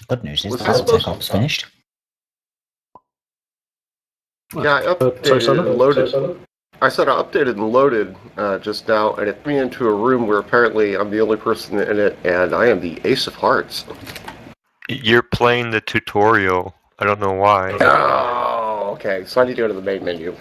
Good news is Was the this TableTech supposed- op's finished. Yeah, I updated and loaded. I said I updated and loaded just now, and it threw me into a room where apparently I'm the only person in it, and I am the Ace of Hearts. You're playing the tutorial. I don't know why. Oh, okay. So I need to go to the main menu.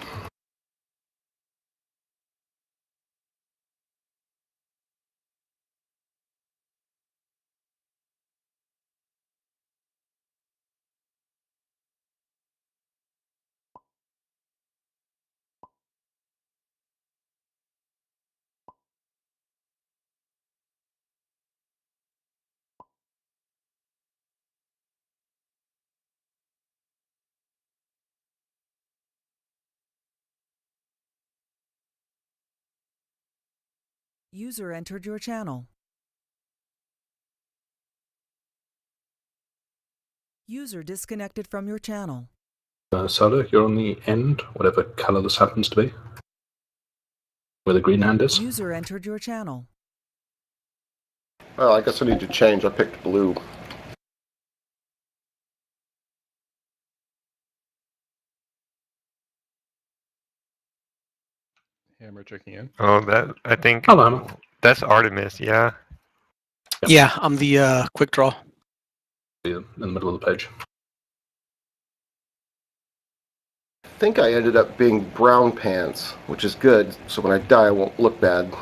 User entered your channel. User disconnected from your channel. Soda, you're on the end, whatever color this happens to be. Where the green hand is. User entered your channel. Well, I guess I need to change. I picked blue. Hammer checking in. Oh, that I think Hello, Hammer. that's Artemis. Yeah. Yeah, I'm the quick draw. In the middle of the page. I think I ended up being brown pants, which is good, so when I die I won't look bad.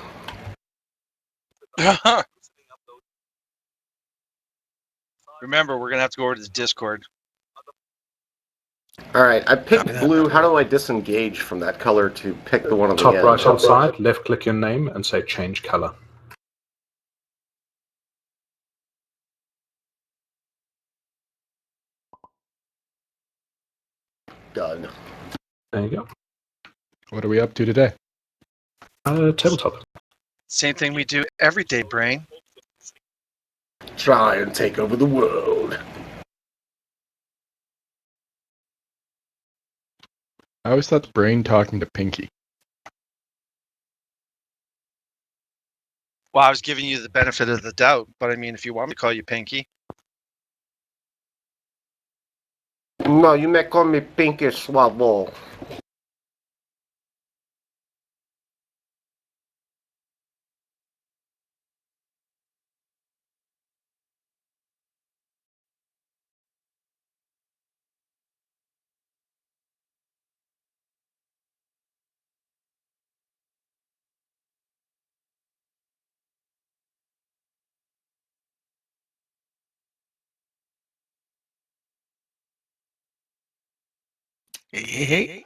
Remember, we're going to have to go over to the Discord. Alright, I picked blue. How do I disengage from that color to pick the one on the Top end? right hand side, left click your name and say change color. Done. There you go. What are we up to today? Tabletop. Same thing we do every day, Brain. Try and take over the world. I always thought the Brain talking to Pinky. Well, I was giving you the benefit of the doubt, but I mean, if you want me to call you Pinky. No, you may call me Pinky Swabble. Hey.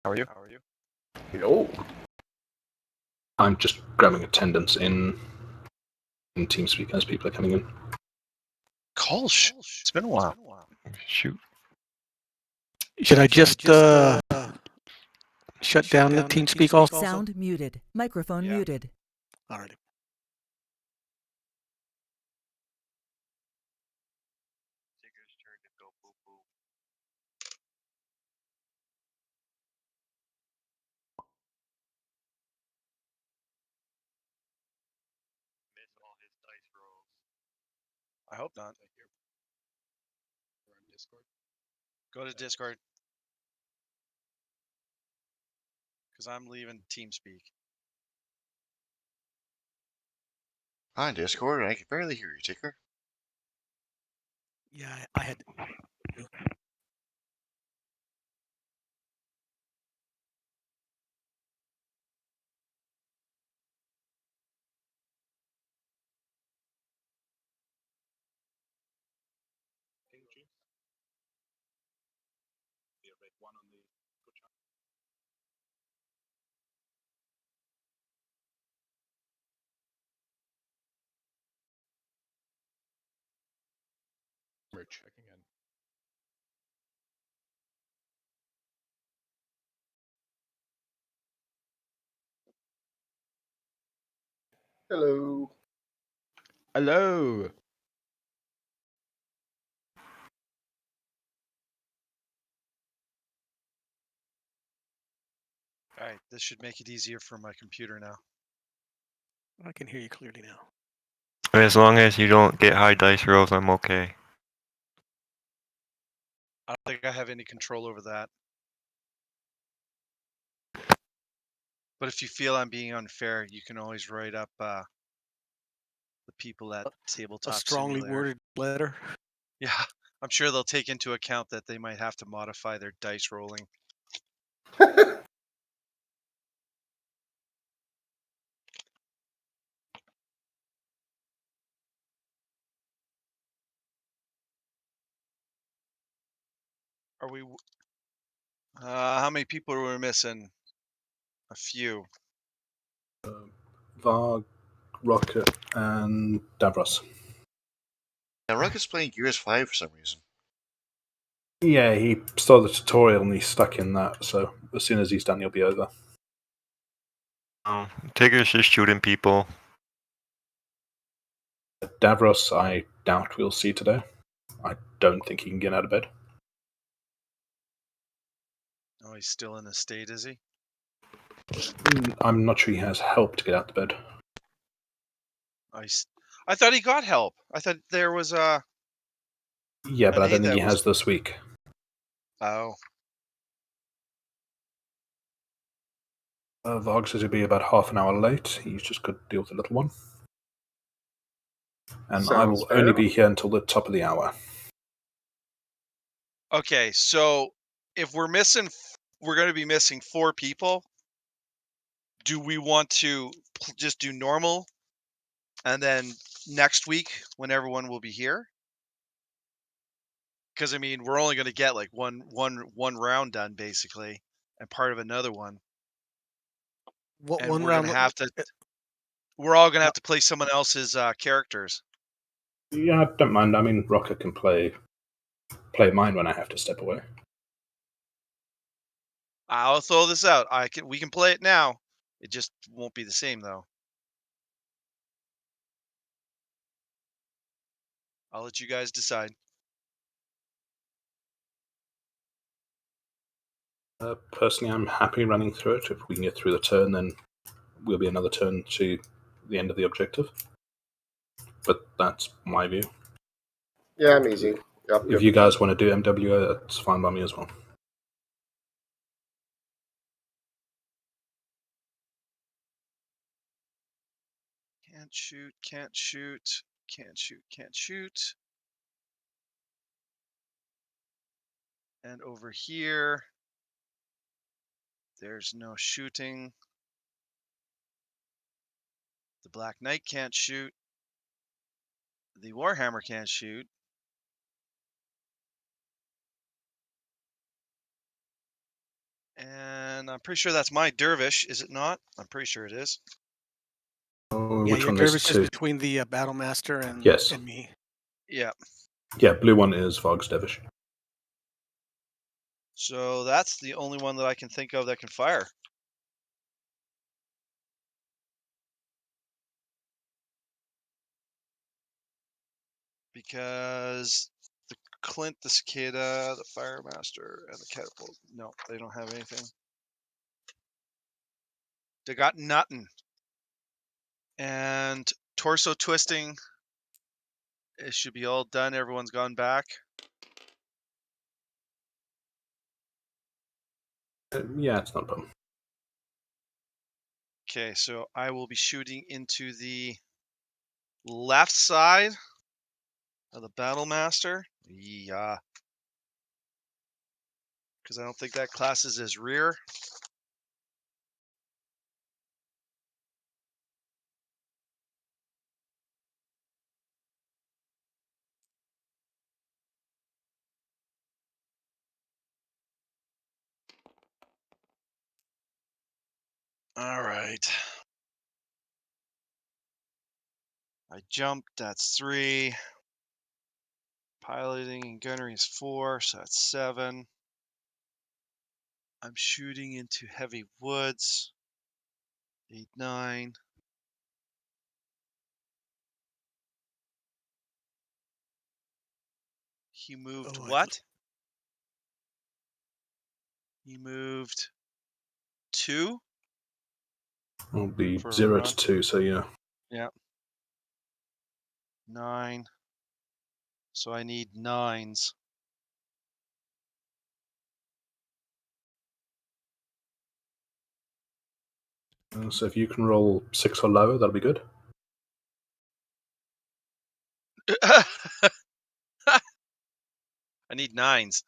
How are you? Yo. I'm just grabbing attendance in TeamSpeak as people are coming in. Kolsch. It's been a while. Shoot. Should I just shut down the TeamSpeak also? Sound muted. Microphone muted. All right. I hope not. Go to Discord. Because I'm leaving TeamSpeak. Hi, Discord. I can barely hear you, Tiggerr. Yeah, I had. Hammer checking in. Hello. Hello. All right, this should make it easier for my computer now. I can hear you clearly now. As long as you don't get high dice rolls, I'm okay. I don't think I have any control over that. But if you feel I'm being unfair, you can always write up the people at A Tabletop strongly Simulator. worded letter. Yeah, I'm sure they'll take into account that they might have to modify their dice rolling. Are we? How many people are we missing? A few. Varg, Rocket, and Davros. Now, Rocket's playing Gears 5 for some reason. Yeah, he started the tutorial and he's stuck in that, so as soon as he's done, he'll be over. Oh, Tigger's just shooting people. Davros, I doubt we'll see today. I don't think he can get out of bed. Oh, he's still in the state, is he? I'm not sure he has help to get out of bed. I thought he got help. I thought there was Yeah, but I an don't aid think he that was. has this week. Oh, Varg says he'll be about half an hour late. He's just got to deal with the little one. And I Sounds will fair. only be here until the top of the hour. okay. So if we're missing, we're going to be missing 4 people. Do we want to just do normal, and then next week when everyone will be here? Because I mean, we're only going to get like one round done basically, and part of another one. What And one we're round? gonna have to. We're all gonna have to play someone else's characters. Yeah, I don't mind. I mean, Rocket can play mine when I have to step away. I'll throw this out. We can play it now. It just won't be the same though. I'll let you guys decide. Personally, I'm happy running through it. If we can get through the turn, then we'll be another turn to the end of the objective. But that's my view. Yeah, I'm easy. Yep, If you guys want to do MWO, that's fine by me as well. Can't shoot. Can't shoot. Can't shoot. Can't shoot. And over here, there's no shooting. The Black Knight can't shoot. The Warhammer can't shoot. And I'm pretty sure that's my Dervish, is it not? I'm pretty sure it is. Oh, Yeah, which your one is dervish is two? between the Battle Master and Yes. and me. Yeah. Yeah, blue one is Varg's Dervish. So that's the only one that I can think of that can fire. Because the Clint, the Cicada, the Fire Master, and the Catapult, no, they don't have anything. They got nothing. And torso twisting, it should be all done. Everyone's gone back. Yeah, it's not a problem. Okay, so I will be shooting into the left side of the Battle Master. Yeah. Because I don't think that classes as rear. All right. I jumped, that's 3. Piloting and gunnery is 4, so that's 7. I'm shooting into heavy woods. 8, 9. He moved what? He moved 2? It'll be For a 0 run. to 2, so yeah. Yeah. 9. So I need 9s. So if you can roll 6 or lower, that'll be good. I need 9s.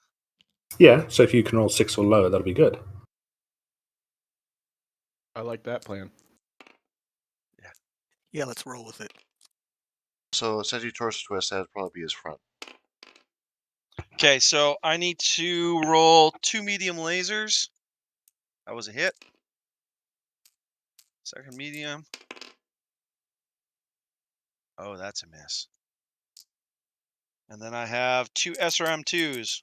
Yeah, so if you can roll 6 or lower, that'll be good. I like that plan. Yeah, let's roll with it. So since you torso twist, that'd probably be his front. Okay, so I need to roll 2 medium lasers. That was a hit. Second medium. Oh, that's a miss. And then I have 2 SRM2s.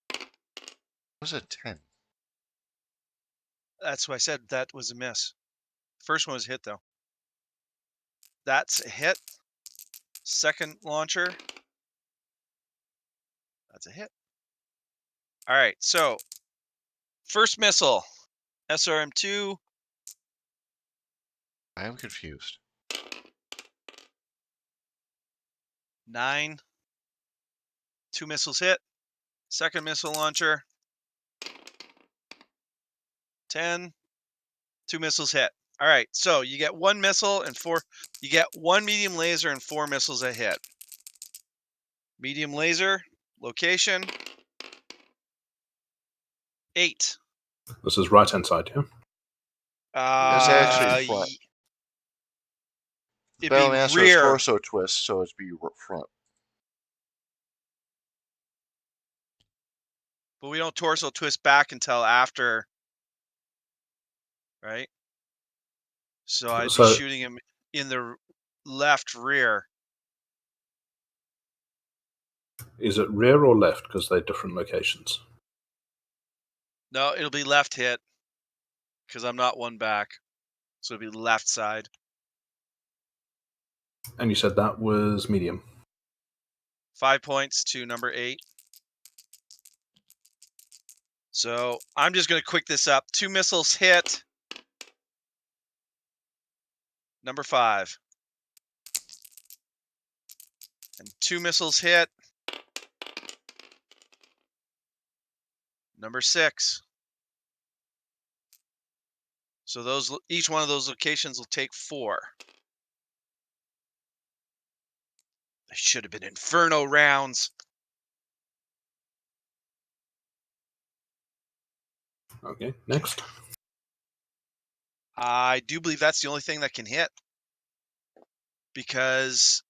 What was a 10? That's why I said that was a miss. First one was a hit, though. That's a hit. Second launcher. That's a hit. All right, so first missile, SRM2. I am confused. 9. 2 missiles hit. Second missile launcher. 10. 2 missiles hit. All right, so you get 1 missile and 4. You get 1 medium laser and 4 missiles a hit. Medium laser, location. 8. This is right-hand side, yeah? That's actually front. It'd Battle be Master is rear. torso twist, so it'd be front. But we don't torso twist back until after, right? So I'd be shooting him in the left rear. Is it rear or left? Because they're different locations. No, it'll be left hit because I'm not 1 back. So it'll be left side. And you said that was medium. 5 points to number 8. So I'm just going to quick this up. 2 missiles hit. Number 5. And 2 missiles hit. Number 6. So each one of those locations will take 4. They should have been Inferno rounds. Okay, next. I do believe that's the only thing that can hit. Because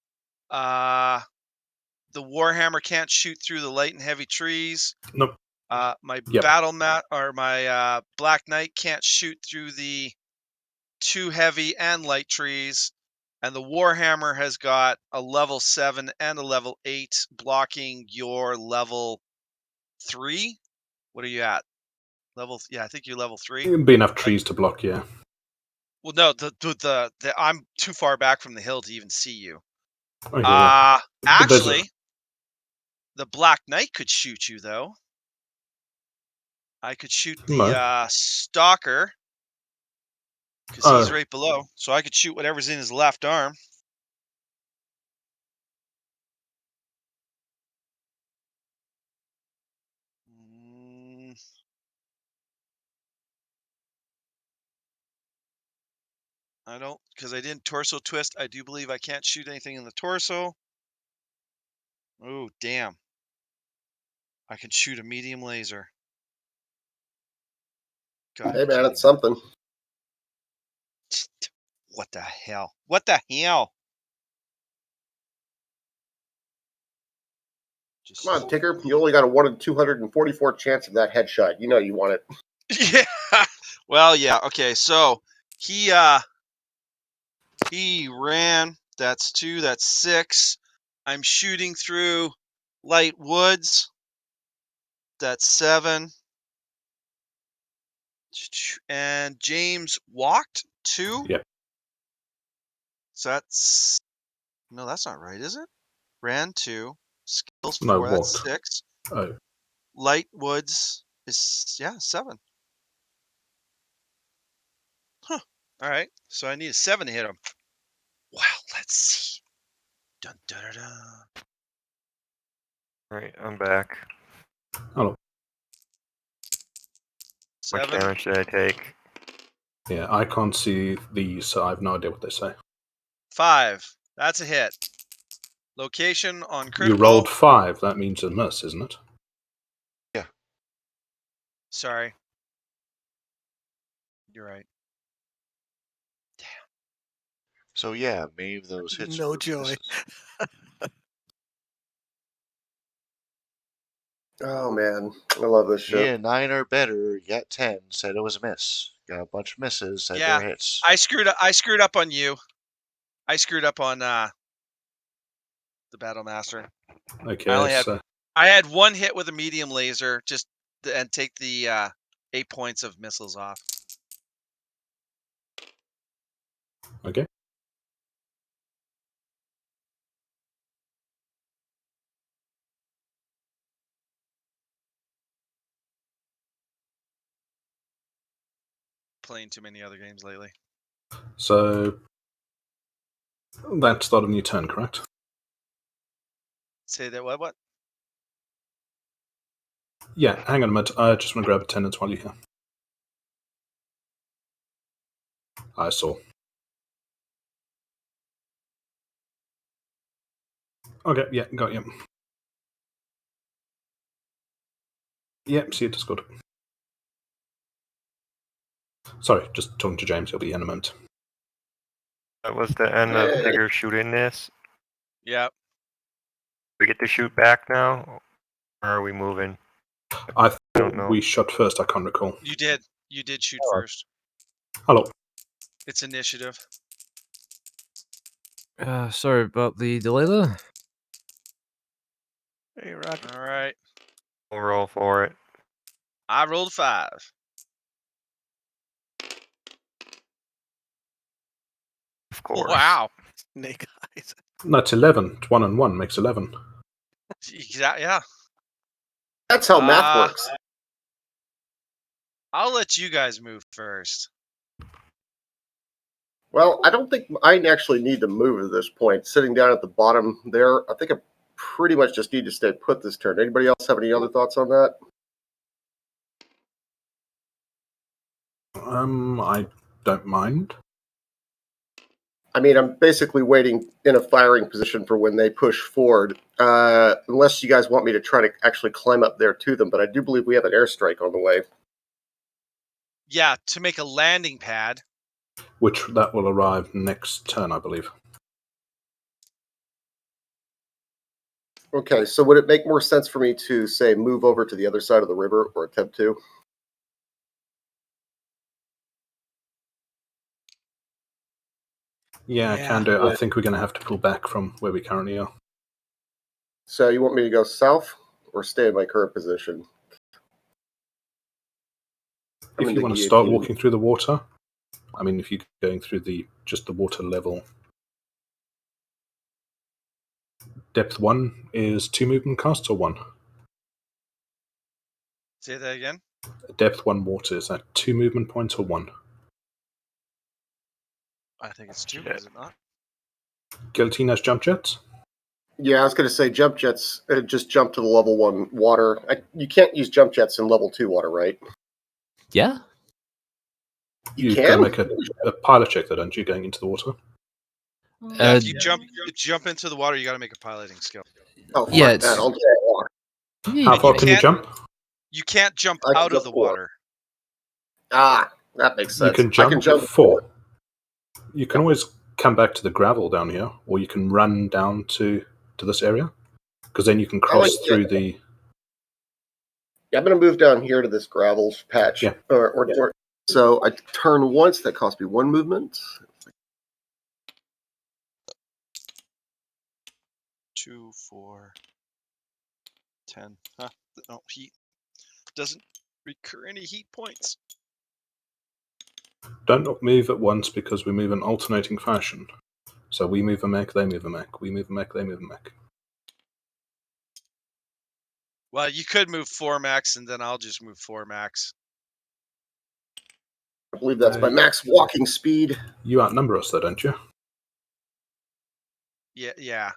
the Warhammer can't shoot through the light and heavy trees. Nope. My my Black Knight can't shoot through the 2 heavy and light trees. And the Warhammer has got a level 7 and a level 8 blocking your level 3. What are you at? I think you're level 3. It'd be enough trees to block, yeah. Well, no, the I'm too far back from the hill to even see you. Okay, yeah. Actually, the Black Knight could shoot you, though. I could shoot the Stalker, because he's right below. So I could shoot whatever's in his left arm. I don't, because I didn't torso twist. I do believe I can't shoot anything in the torso. Oh, damn. I can shoot a medium laser. God, Hey, man, it's something. What the hell? What the hell? Come on, Tiggerr. You only got a 1 in 244 chance of that headshot. You know you want it. Yeah. Well, yeah. Okay. So he ran. That's 2. That's 6. I'm shooting through light woods. That's 7. And James walked 2. Yep. So that's that's not right, is it? Ran 2. Skills 4. No, That's walked. 6. Oh. Light woods is 7. Huh. All right. So I need a 7 to hit him. Well, let's see. Dun, dun, dun, dun. Alright, I'm back. Hello. What 7. damage did I take? Yeah, I can't see these, so I have no idea what they say. 5. That's a hit. Location on critical. You rolled 5. That means a miss, isn't it? Sorry. You're right. So yeah, many of those hits No were joy. misses. Oh man, I love this shit. Yeah, 9 or better. You got 10. Said it was a miss. Got a bunch of misses. Said they Yeah. were hits. I screwed up on you. I screwed up on the Battle Master. Okay, I only had so I had 1 hit with a medium laser, just and take the 8 points of missiles off. okay. Playing too many other games lately. So that's the start of a new turn, correct? Say that what? Yeah, hang on a minute. I just want to grab attendance while you're here. I saw. Okay, yeah, got you. Yep, see it, Discord. Sorry, just talking to James. He'll be in a moment. That was the end of Tiggerr shooting this. Yep. We get to shoot back now? Or are we moving? I don't thought know. we shot first. I can't recall. You did. You did shoot Oh. first. Hello. It's initiative. Sorry about the delay there. Hey, Rocket. All right. We'll roll for it. I rolled 5. Of course. Wow. Snake eyes. That's 11. 1 and 1 makes 11. Exactly. Yeah. That's how math works. I'll let you guys move first. Well, I don't think I actually need to move at this point. Sitting down at the bottom there, I think I pretty much just need to stay put this turn. Anybody else have any other thoughts on that? I don't mind. I mean, I'm basically waiting in a firing position for when they push forward, unless you guys want me to try to actually climb up there to them, but I do believe we have an airstrike on the way. Yeah, to make a landing pad. Which that will arrive next turn, I believe. Okay, so would it make more sense for me to, say, move over to the other side of the river or attempt to? Yeah, Yeah. can do. I think we're going to have to pull back from where we currently are. So you want me to go south or stay in my current position? If you want to start walking through the water, I mean, if you're going through just the water level. Depth 1 is 2 movement casts or 1? Say that again. Depth 1 water, is that 2 movement points or 1? I think it's 2, Yeah. is it not? Guillotine has jump jets? Yeah, I was going to say jump jets just jump to the level 1 water. You can't use jump jets in level 2 water, right? Yeah? You've can? got to make a pilot check, though, don't you, going into the water? Yeah, if you jump into the water, you got to make a piloting skill. Oh, fuck Yeah, that. it's- I'll do that. Yeah, How you far can can you can't- jump? You can't jump I can out of jump the 4. water. Ah, that makes sense. You can jump, I can jump 4. You can Yep. always come back to the gravel down here, or you can run down to this area, because then you can cross through the... Yeah, I'm going to move down here to this gravel patch. Yeah. So I turn once. That cost me 1 movement. 2, 4, 10. Huh? No, heat doesn't recur any heat points. Don't move at once, because we move in alternating fashion. So we move a mech, they move a mech. We move a mech, they move a mech. Well, you could move 4 max, and then I'll just move 4 max. I believe that's my max walking speed. You outnumber us, though, don't you? Yeah.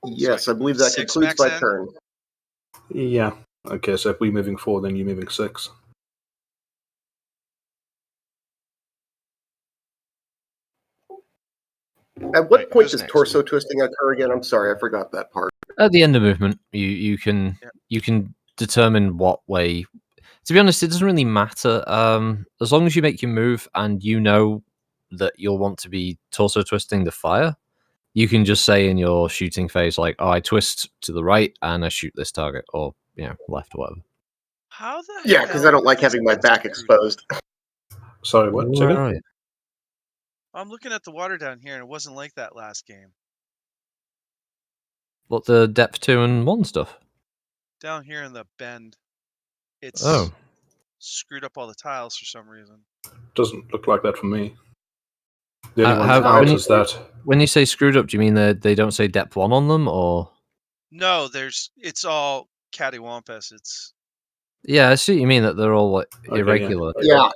Yes, I believe that 6 concludes max my in? turn. Yeah. Okay, so if we're moving 4, then you're moving 6. At what Right, point who's does next? torso twisting occur again? I'm sorry, I forgot that part. At the end of movement, you can determine what way. To be honest, it doesn't really matter. As long as you make your move and you know that you'll want to be torso twisting the fire, you can just say in your shooting phase, like, "Oh, I twist to the right and I shoot this target," or left or whatever. How the Yeah, because I hell don't like is having my it back screwed? exposed. Sorry, what? Where Tiggerr? are you? I'm looking at the water down here, and it wasn't like that last game. What, the depth 2 and 1 stuff? Down here in the bend, it's Oh, screwed up all the tiles for some reason. Doesn't look like that for me. The only one how, out when, you, is that. when you say screwed up, do you mean they don't say depth 1 on them, or? No, it's all cattywampus. Yeah, I see what you mean, that they're all like, Okay, yeah. irregular. Yeah,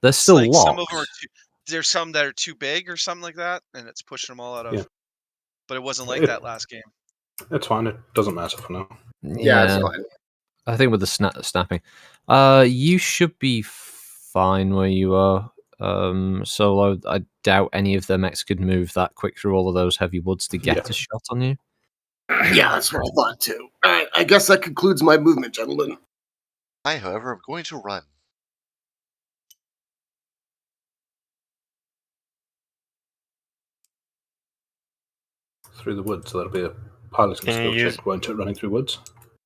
They're It's still like some of them are locked. there's some that are too big or something like that, and it's pushing them all out of. Yeah. But it wasn't like It- that last game. It's fine. It doesn't matter for now. yeah, it's fine. I think with the snapping, you should be fine where you are. Solo, I doubt any of their mechs could move that quick through all of those heavy woods to get Yeah. a shot on you. Yeah, that's what I thought too. All right, I guess that concludes my movement, gentlemen. I, however, am going to run. Through the woods, so that'll be a piloting Can you skill use- check, won't it, running through woods?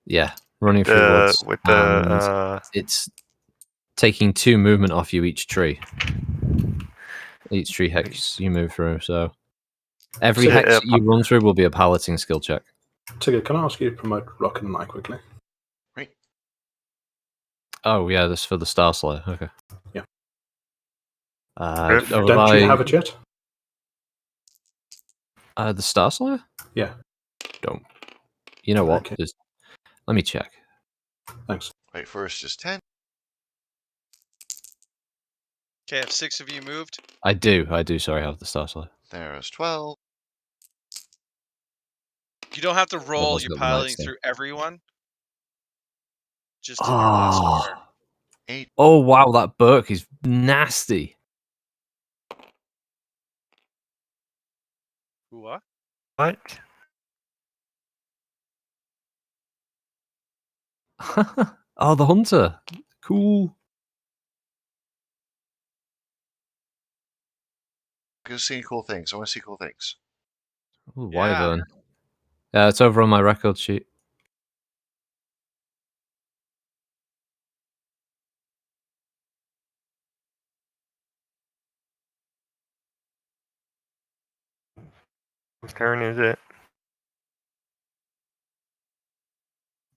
Yeah, running through woods. with and the it's taking 2 movement off you each tree. Each tree hex you move through, so every So, hex you run through will be a piloting skill check. Tiggerr, can I ask you to promote Rocket and I quickly? Right. Oh yeah, this is for the Star Slayer. Okay. Yeah. Over Don't you by have it yet? the Star Slayer? Yeah. Don't. You know what? Okay. Just let me check. Thanks. Right, first is 10. Okay, have 6 of you moved? I do. Sorry, I have the Star Slayer. There's 12. You don't have to roll also your got the Night piloting Star. through everyone. Just in your last order. 8. Oh wow, that Burke is nasty. What? what? Oh, the Hunter. Cool. Go see cool things. I want to see cool things. Ooh, Yeah. Wyvern. Yeah, it's over on my record sheet. Whose turn is it?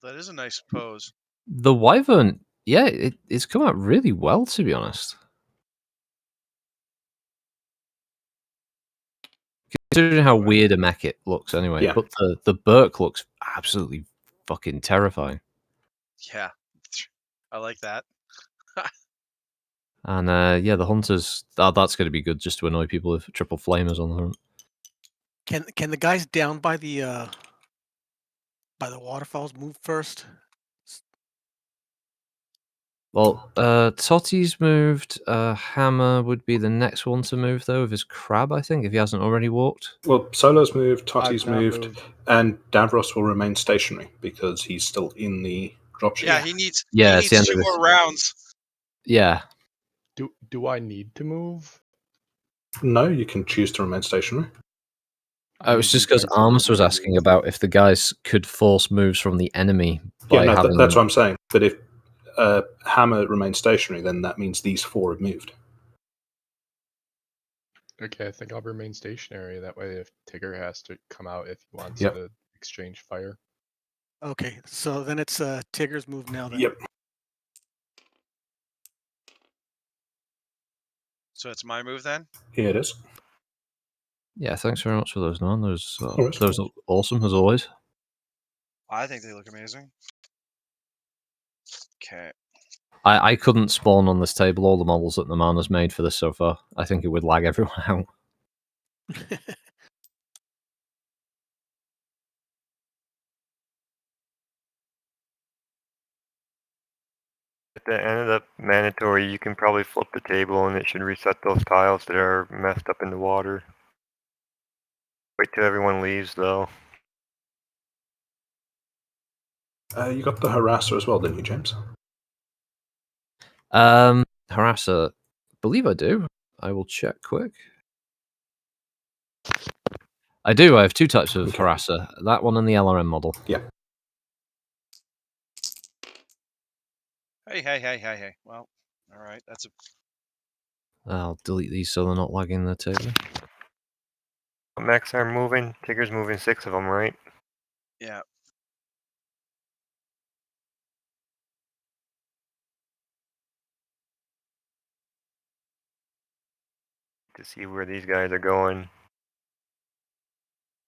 That is a nice pose. The Wyvern, yeah, it's come out really well, to be honest. Considering how weird a mech it looks anyway. Yeah. But the Burke looks absolutely fucking terrifying. Yeah. I like that. And yeah, the Hunters, that's going to be good just to annoy people with triple flamers on the front. Can the guys down by the waterfalls move first? Well, Totti's moved. Hammer would be the next one to move, though, with his crab, I think, if he hasn't already walked. Well, Solo's moved, Totti's I've not moved, and Davros will remain stationary because he's still in the dropship. Yeah, he needs Yeah, it's the end 2 of this. more rounds. Yeah. Do I need to move? No, you can choose to remain stationary. It was just because Armus was asking about if the guys could force moves from the enemy by Yeah, no, having... that's what I'm saying. But if Hammer remains stationary, then that means these 4 have moved. Okay, I think I'll remain stationary. That way, if Tiggerr has to come out if he wants Yep. to exchange fire. Okay, so then it's Tigger's move now. Then. Yep. So it's my move then? Here it is. Yeah, thanks very much for those, man. Those Alright. are awesome, as always. I think they look amazing. Okay. I couldn't spawn on this table all the models that Namana's made for this so far. I think it would lag everyone out. that ended up mandatory, you can probably flip the table and it should reset those tiles that are messed up in the water. Wait till everyone leaves, though. You got the harasser as well, didn't you, James? Harasser, believe I do. I will check quick. I do. I have two types of harasser. That one and the LRM model. Yeah. Hey. Well, all right. That's a. I'll delete these so they're not lagging the table. Max are moving. Tigger's moving 6 of them, right? Yeah. To see where these guys are going.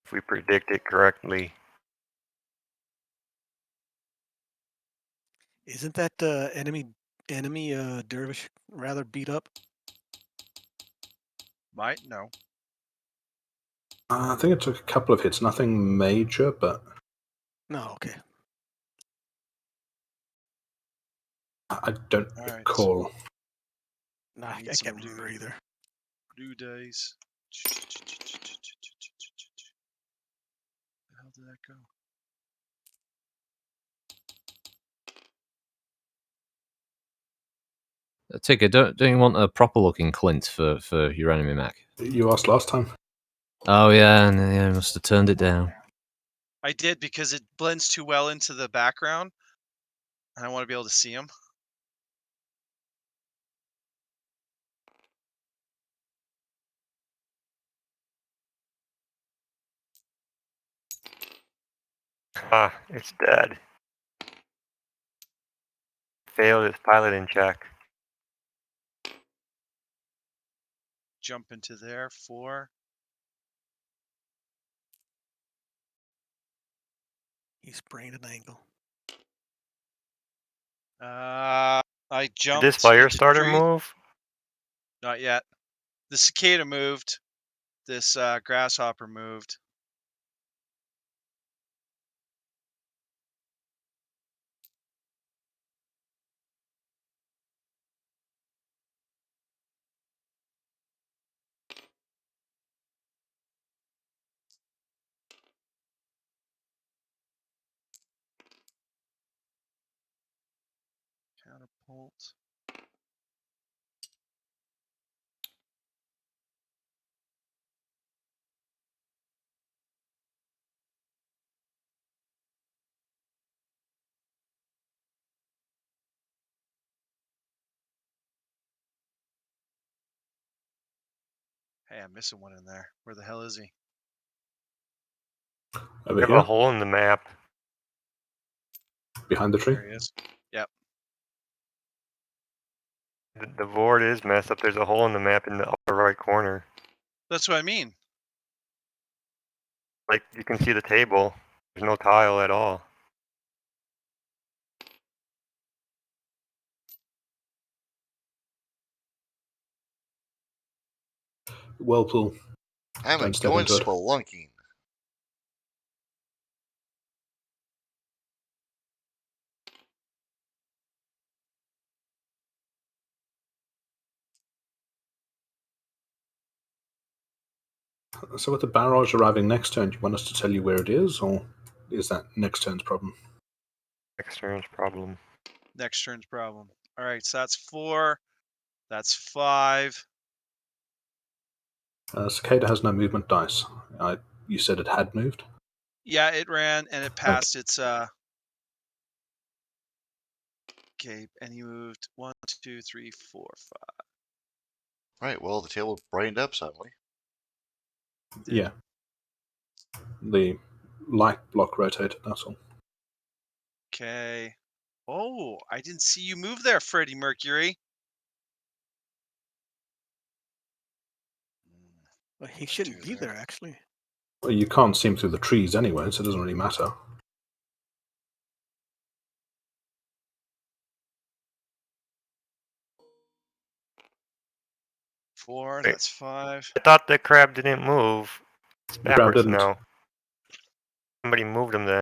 If we predict it correctly. Isn't that enemy dervish rather beat up? Might no. I think it took a couple of hits, nothing major, but No, okay. I don't recall. No, I can't remember either. Blue days. How did that go? Tiggerr, don't you want a proper looking Clint for your enemy mech? You asked last time. Oh yeah, and I must have turned it down. I did because it blends too well into the background, and I want to be able to see him. Ah, it's dead. Failed its piloting check. Jump into there. 4. He sprained an ankle. I jumped. Did this fire into starter tree. move? Not yet. The cicada moved. This grasshopper moved. Catapult. Hey, I'm missing one in there. Where the hell is he? Over We have here, a hole in the map. behind the tree. There he is. Yep. The board is messed up. There's a hole in the map in the upper right corner. That's what I mean. Like, you can see the table. There's no tile at all. Whirlpool. I'm Don't step going into it. spelunking. So with the barrage arriving next turn, do you want us to tell you where it is, or is that next turn's problem? Next turn's problem. Next turn's problem. All right, so that's 4. That's 5. Cicada has no movement dice. You said it had moved? Yeah, it ran and it passed its cape, and he moved 1, 2, 3, 4, 5. Right, well, the table brightened up suddenly. Yeah. The light block rotated, that's all. Okay. Oh, I didn't see you move there, Freddie Mercury. Well, he shouldn't be there, actually. Well, you can't see him through the trees anyway, so it doesn't really matter. Four, Wait. that's 5. I thought the crab didn't move. It's The crab backwards didn't. now. Somebody moved him then.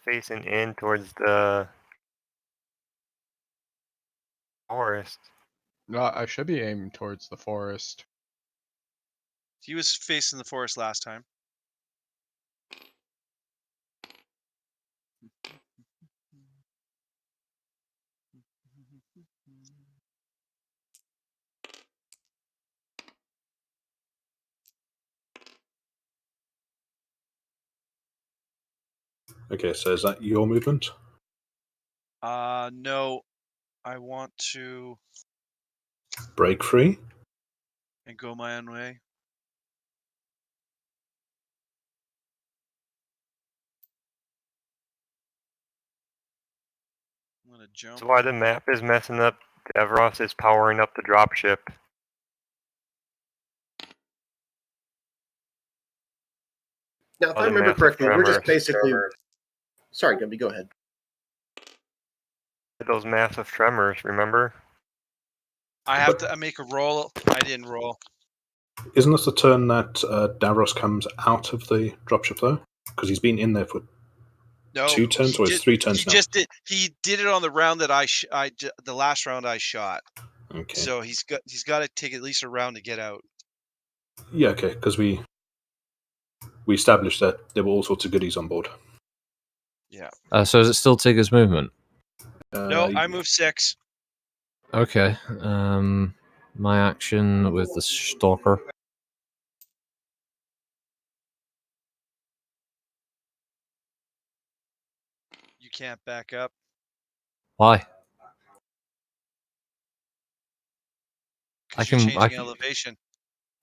facing in towards the forest. No, I should be aiming towards the forest. He was facing the forest last time. Okay, so is that your movement? No. I want to Break free? and go my own way. I'm gonna jump. That's why the map is messing up. Davros is powering up the dropship. Now, if I the remember massive correctly, we're just tremors. basically. Sorry, Gumby, go ahead. Those massive tremors, remember? I have to make a roll. I didn't roll. Isn't this the turn that Davros comes out of the dropship, though? Because he's been in there for No, 2 turns, or it's 3 turns now? He did it on the round that the last round I shot. Okay. So he's got to take at least a round to get out. Yeah, okay, because we established that there were all sorts of goodies on board. Yeah. So is it still Tigger's movement? No, I moved 6. Okay. My action with the stalker. You can't back up. Why? Because you're changing elevation.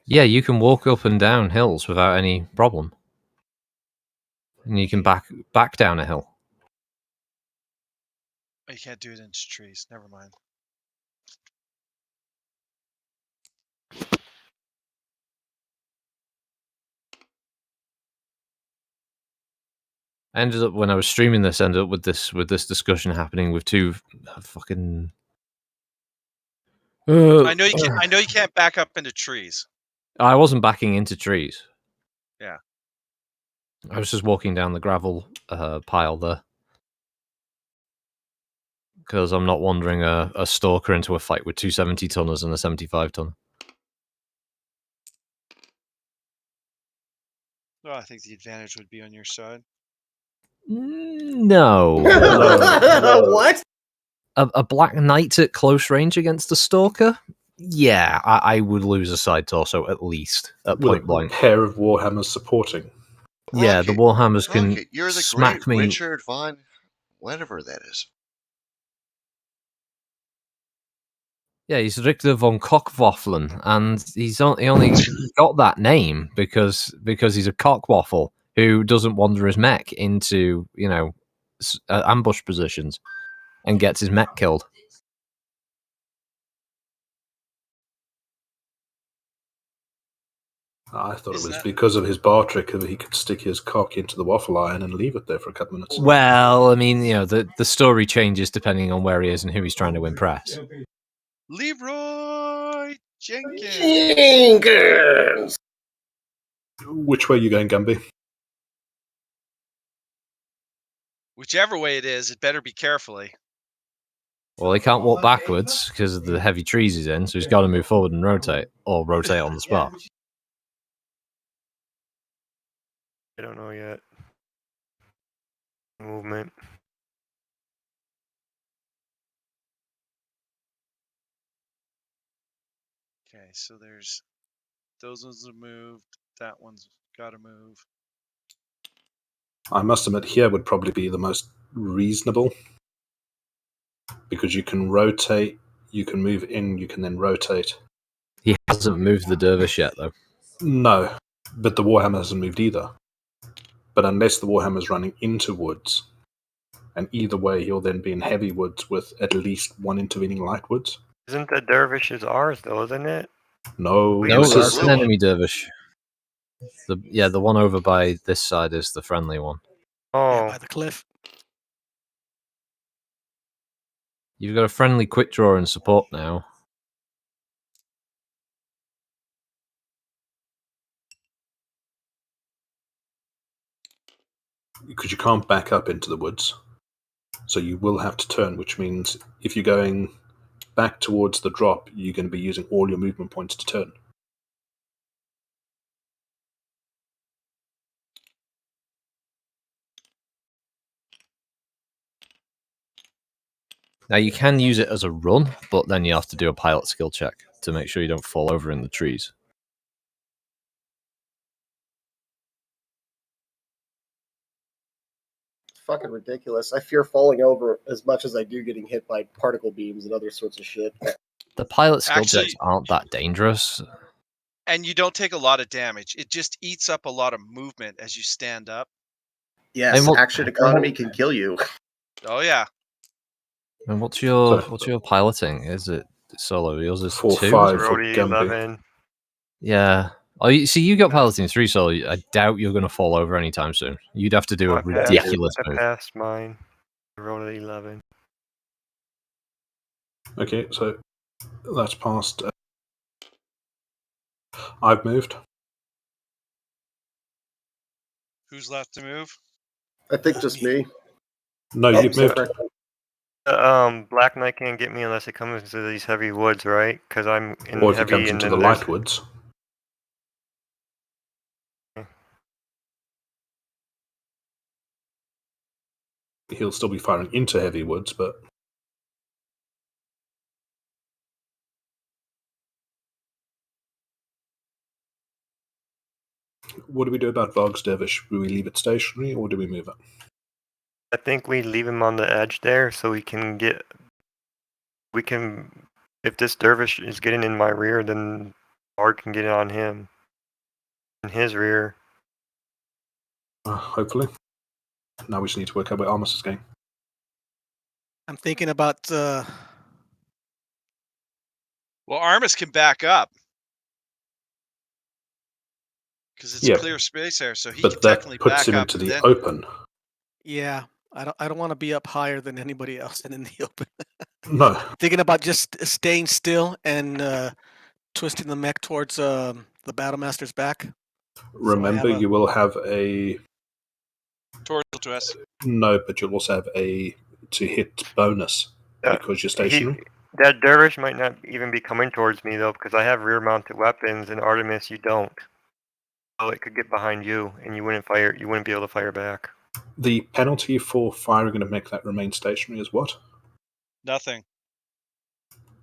Yeah, you can walk up and down hills without any problem, and you can back down a hill. Oh, you can't do it into trees. Never mind. I ended up when I was streaming this. Ended up with this discussion happening with 2 fucking. I know you can't back up into trees. I wasn't backing into trees. Yeah. I was just walking down the gravel pile there. Because I'm not wandering a stalker into a fight with 2 70-tonners and a 75-tonner. Well, I think the advantage would be on your side. No. What? A Black Knight at close range against a stalker? Yeah, I would lose a side torso at least at With point blank. a pair of Warhammers supporting. Yeah, the Warhammers can Rocket, you're the smack great me. Richard von whatever that is. Yeah, he's Richter von Kochwaffeln, and he only got that name because he's a cockwaffle who doesn't wander his mech into ambush positions and gets his mech killed. I thought it was because of his bar trick that he could stick his cock into the waffle iron and leave it there for a couple minutes. Well, I mean, the story changes depending on where he is and who he's trying to impress. Leroy Jenkins. Which way are you going, Gumby? Whichever way it is, it better be carefully. Well, he can't walk backwards because of the heavy trees he's in, so he's got to move forward and rotate, or rotate on the spot. I don't know yet. Movement. Okay, so there's those ones have moved. That one's got to move. I must admit, here would probably be the most reasonable. Because you can rotate, you can move in, you can then rotate. He hasn't moved the dervish yet, though. No, but the Warhammer hasn't moved either. But unless the Warhammer's running into woods, and either way he'll then be in heavy woods with at least 1 intervening light woods. Isn't the dervishes ours, though, isn't it? No, that's an enemy dervish. The one over by this side is the friendly one. Oh. Yeah, by the cliff. You've got a friendly quick draw and support now. because you can't back up into the woods. So you will have to turn, which means if you're going back towards the drop, you're going to be using all your movement points to turn. Now you can use it as a run, but then you have to do a pilot skill check to make sure you don't fall over in the trees. Fucking ridiculous. I fear falling over as much as I do getting hit by particle beams and other sorts of shit. The pilot skill Actually- checks aren't that dangerous. And you don't take a lot of damage. It just eats up a lot of movement as you stand up. Yes, And what- action economy can kill you. Oh yeah. And what's your piloting? Is it solo? Yours is 4, 2? 5 for Roadie Gumby. 11. Yeah. Oh, you got piloting 3 solo. I doubt you're going to fall over anytime soon. You'd have to do a ridiculous I move. passed mine. I rolled at 11. Okay, so that's passed. I've moved. Who's left to move? I think just me. No, Oh, you've moved. sorry. Black Knight can't get me unless it comes into these heavy woods, right? Because I'm in Or if it heavy comes and into then the there's- light woods. He'll still be firing into heavy woods, but what do we do about Varg's Dervish? Do we leave it stationary or do we move it? I think we leave him on the edge there so we can if this dervish is getting in my rear, then Bard can get on him in his rear. Hopefully. Now we just need to work out where Armus is going. I'm thinking about Well, Armus can back up because it's Yeah, clear space there, so he but can that technically puts back him up. into and the then, open. yeah. I don't want to be up higher than anybody else and in the open. No, Thinking about just staying still and twisting the mech towards the Battlemaster's back. remember you will have a torso twist. no, but you'll also have a to hit bonus because you're stationary. That dervish might not even be coming towards me though, because I have rear-mounted weapons, and Artemis you don't. So it could get behind you, and you wouldn't fire. You wouldn't be able to fire back. The penalty for firing and make that remain stationary is what? Nothing.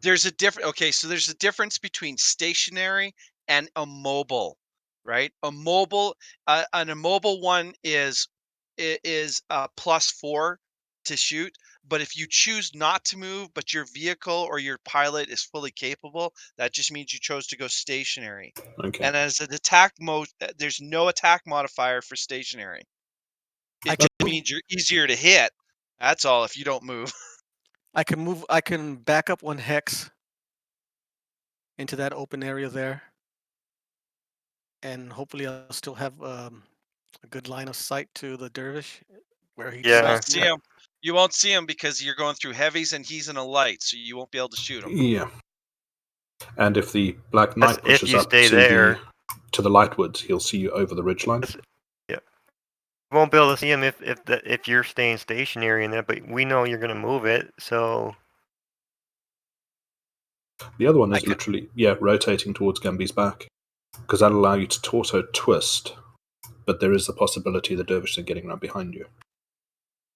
There's a different. Okay, so there's a difference between stationary and immobile, right? An immobile one is +4 to shoot. But if you choose not to move, but your vehicle or your pilot is fully capable, that just means you chose to go stationary. Okay. And as an attack mode, there's no attack modifier for stationary. It just means you're easier to hit. That's all. If you don't move. I can move. I can back up 1 hex into that open area there, and hopefully I'll still have a good line of sight to the dervish where he. Yeah. You won't see him. You won't see him because you're going through heavies and he's in a light, so you won't be able to shoot him. Yeah. And if the Black Knight If pushes you up stay there. to the light woods, he'll see you over the ridgeline. Yeah. You won't be able to see him if you're staying stationary in that, but we know you're gonna move it, so. The other one is literally rotating towards Gumby's back, because that'll allow you to torso twist, but there is the possibility the dervish is getting right behind you.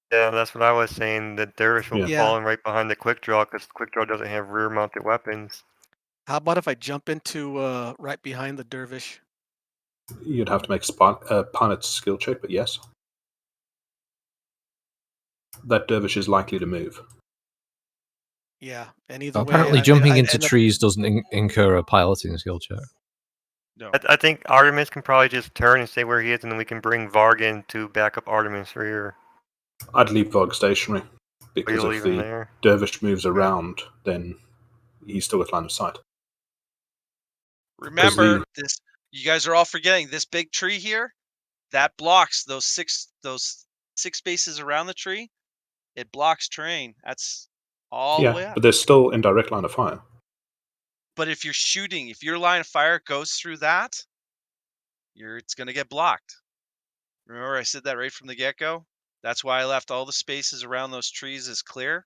Yeah, that's what I was saying. The dervish will be falling right behind the quick draw because quick draw doesn't have rear-mounted weapons. How about if I jump into right behind the dervish? You'd have to make a pilot's skill check, but yes. That dervish is likely to move. Yeah, and either way, Apparently, jumping into trees doesn't incur a piloting skill check. No. I think Artemis can probably just turn and stay where he is, and then we can bring Varg in to back up Artemis' rear. I'd leave Varg stationary, because if the there. dervish moves around, then he's still with line of sight. Remember, this. You guys are all forgetting this big tree here. That blocks those six spaces around the tree. It blocks terrain. That's all the way up. But they're still in direct line of fire. But if you're shooting, if your line of fire goes through that, it's going to get blocked. Remember I said that right from the get-go? That's why I left all the spaces around those trees as clear.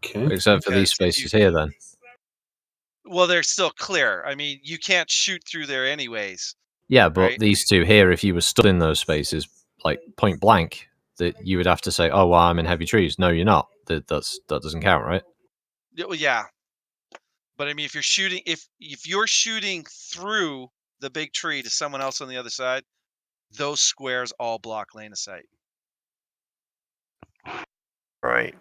Okay. Except for these Because if you spaces here, then. well, they're still clear. I mean, you can't shoot through there anyways. Yeah, but Right. these two here, if you were stood in those spaces, like point blank, that you would have to say, "Oh, well, I'm in heavy trees." No, you're not. That doesn't count, right? Well, yeah. But I mean, if you're shooting through the big tree to someone else on the other side, those squares all block lane of sight. Right.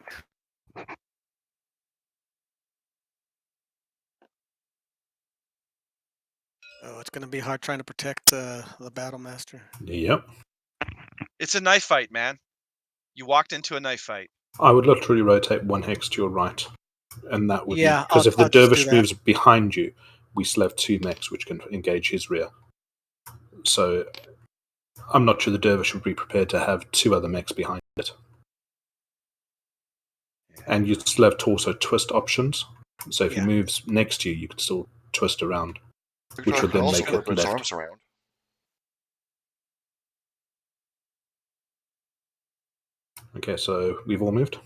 Oh, it's going to be hard trying to protect the battle master. Yep. It's a knife fight, man. You walked into a knife fight. I would literally rotate one hex to your right, and that would Yeah, because if the I'll just do dervish that. moves behind you, we still have two mechs which can engage his rear. So I'm not sure the dervish would be prepared to have two other mechs behind it. And you still have torso twist options. So if he Yeah. moves next to you, you can still twist around, which Tiggerr would could then also make whip it his left. arms around. Okay, so we've all moved.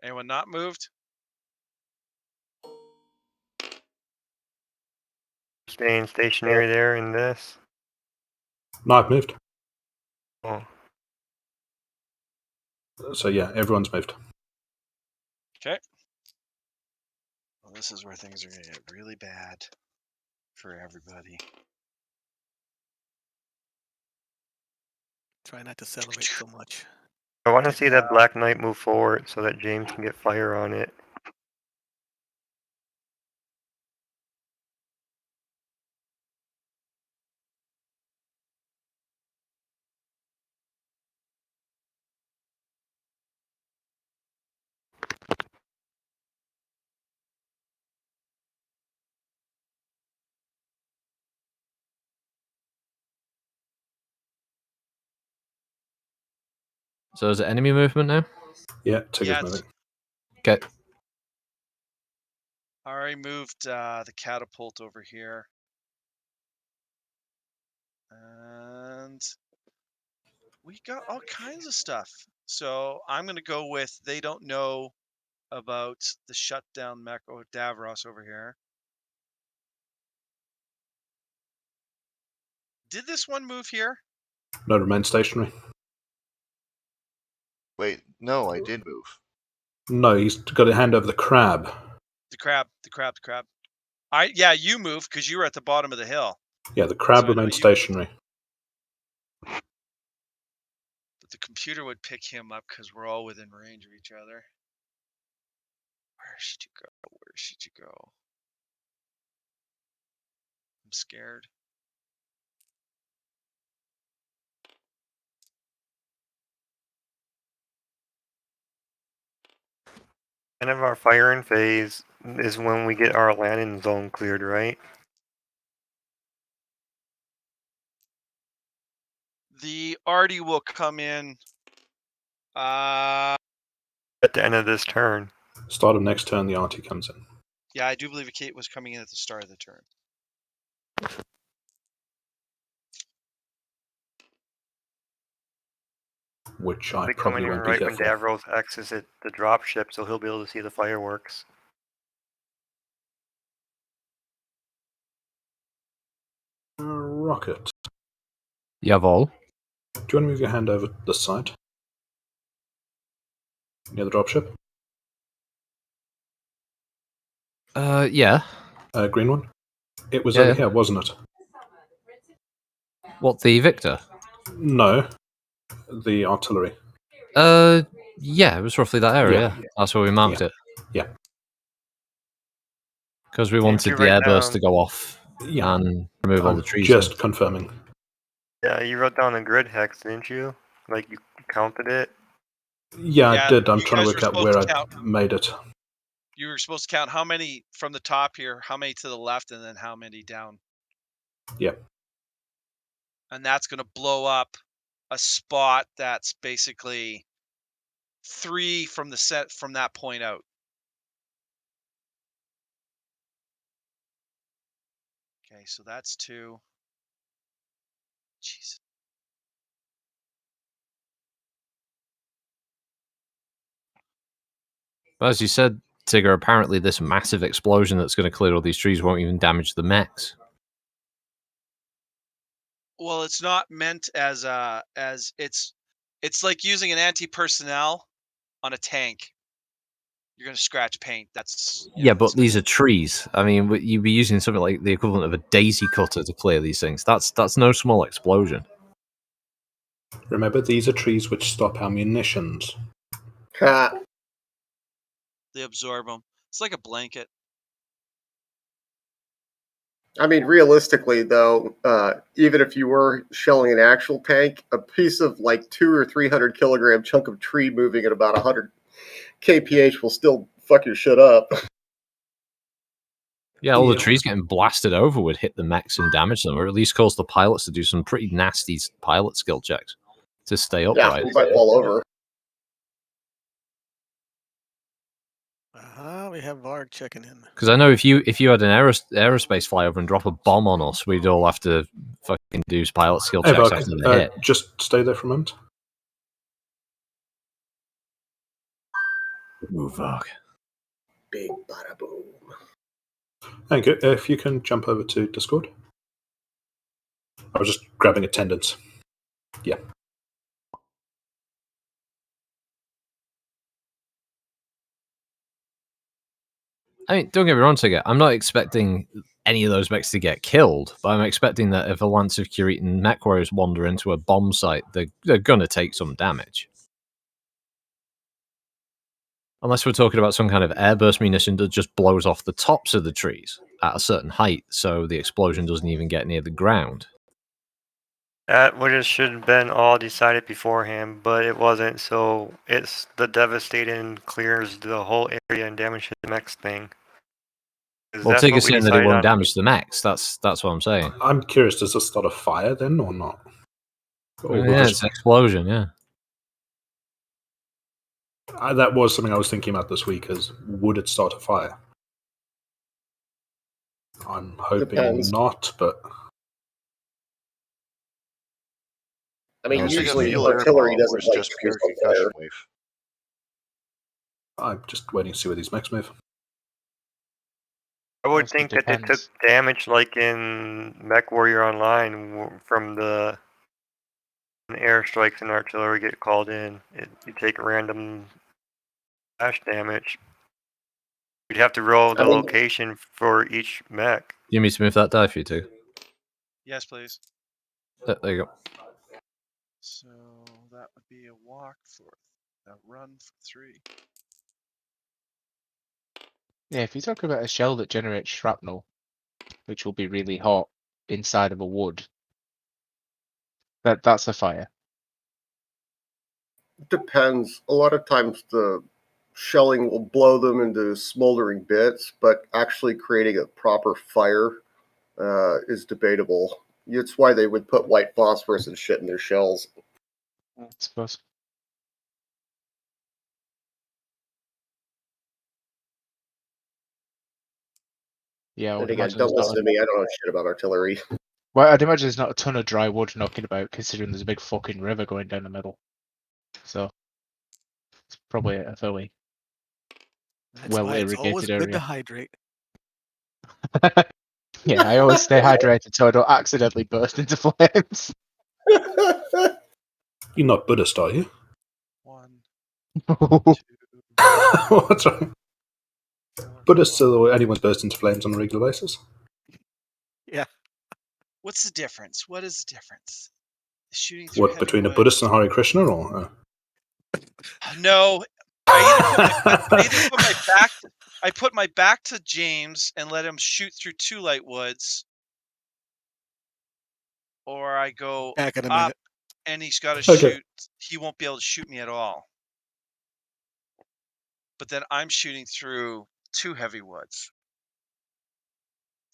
Anyone not moved? Staying stationary there in this. No, I've moved. Oh. So yeah, everyone's moved. Okay. Well, this is where things are going to get really bad for everybody. Try not to celebrate so much. I want to see that Black Knight move forward so that James can get fire on it. So is it enemy movement now? Yeah, Tigger's Yeah, moving. Okay. I already moved the catapult over here. And we got all kinds of stuff. So I'm going to go with they don't know about the shutdown mech or Davros over here. Did this one move here? No, remain stationary. Wait, no, I did move. No, he's got to hand over the crab. The crab. Yeah, you moved because you were at the bottom of the hill. Yeah, the crab So I know remains you moved. stationary. But the computer would pick him up because we're all within range of each other. Where should you go? Where should you go? I'm scared. End of our firing phase is when we get our landing zone cleared, right? The Artie will come in. At the end of this turn. Start of next turn, the RT comes in. Yeah, I do believe Kate was coming in at the start of the turn. Which He'll I be probably coming in won't be right here when for. Davros exits the drop ship, so he'll be able to see the fireworks. Rocket. Jawohl. Do you want to move your hand over this side? Near the dropship? Yeah. Green one? It was Yeah, over yeah. here, wasn't it? What, the Victor? No. The artillery. Yeah, it was roughly that area. Yeah. Yeah. That's where we marked it. Yeah. Because we Didn't wanted you the write airburst down- to go off Yeah. and remove all the I'm trees. just confirming. Yeah, you wrote down a grid hex, didn't you? Like you counted it. Yeah, Yeah, I did. I'm you trying to guys work were out supposed where to I count. made it. You were supposed to count how many from the top here, how many to the left, and then how many down. Yeah. And that's going to blow up a spot that's basically 3 from the set from that point out. Okay, so that's 2. Jesus. But as you said, Tiggerr, apparently this massive explosion that's going to clear all these trees won't even damage the mechs. Well, it's not meant as it's like using an anti-personnel on a tank. You're gonna scratch paint. That's Yeah, but these are trees. I mean, you'd be using something like the equivalent of a daisy cutter to clear these things. That's no small explosion. Remember, these are trees which stop our munitions. Ha. they absorb them. It's like a blanket. I mean, realistically, though, even if you were shelling an actual tank, a piece of like 200 or 300 kilogram chunk of tree moving at about 100 kph will still fuck your shit up. Yeah, all the trees getting blasted over would hit the mechs and damage them, or at least cause the pilots to do some pretty nasty pilot skill checks to stay upright. Yeah, we might fall over. We have Varg checking in. Because I know if you had an aerospace flyover and drop a bomb on us, we'd all have to fucking do pilot skill Hey, checks Buck, after the hit. just stay there for a moment. Ooh, fuck. Big bada boom. Thank you. If you can jump over to Discord. I was just grabbing attendance. Yeah. I mean, don't get me wrong, Tiggerr. I'm not expecting any of those mechs to get killed, but I'm expecting that if a Lance of Curitan mech warriors wander into a bomb site, they're going to take some damage. Unless we're talking about some kind of airburst munition that just blows off the tops of the trees at a certain height, so the explosion doesn't even get near the ground. That would have should have been all decided beforehand, but it wasn't. So it's the devastating clears the whole area and damages the next thing. Well, That's what Tigger's we saying that it decided won't on. damage the mechs. That's what I'm saying. I'm curious, does this start a fire then or not? Or will Yeah, this- it's an explosion, yeah. that was something I was thinking about this week, is would it start a fire? I'm hoping Depends. not, but... I mean, Using a usually fuel artillery airball doesn't was like just trees pure on concussion fire. wave. I'm just waiting to see where these mechs move. I would Also think that they took depends. damage like in Mech Warrior Online from the airstrikes and artillery get called in. You take random splash damage. You'd have to roll the location for each mech. Do you mean to move that die for you too? Yes, please. There you go. So that would be a walk for a run for 3. Yeah, if you talk about a shell that generates shrapnel, which will be really hot inside of a wood, that's a fire. Depends. A lot of times the shelling will blow them into smoldering bits, but actually creating a proper fire is debatable. It's why they would put white phosphorus and shit in their shells. I suppose. Yeah, I And would again, imagine don't there's not. listen to me. I don't know shit about artillery. Well, I'd imagine there's not a ton of dry wood knocking about, considering there's a big fucking river going down the middle. So it's probably a fairly That's well why it's always irrigated good to area. hydrate. Yeah, I always stay hydrated so I don't accidentally burst into flames. You're not Buddhist, are you? 1, What's wrong? Buddhists are anyone's burst into flames on a regular basis. Yeah. What's the difference? What is the difference? Shooting through What, heavy between a wood. Buddhist and Hare Krishna, or... No, I either put my back. I put my back to James and let him shoot through 2 light woods, or I go Back in a up minute. and he's got to Okay. shoot. He won't be able to shoot me at all. But then I'm shooting through 2 heavy woods.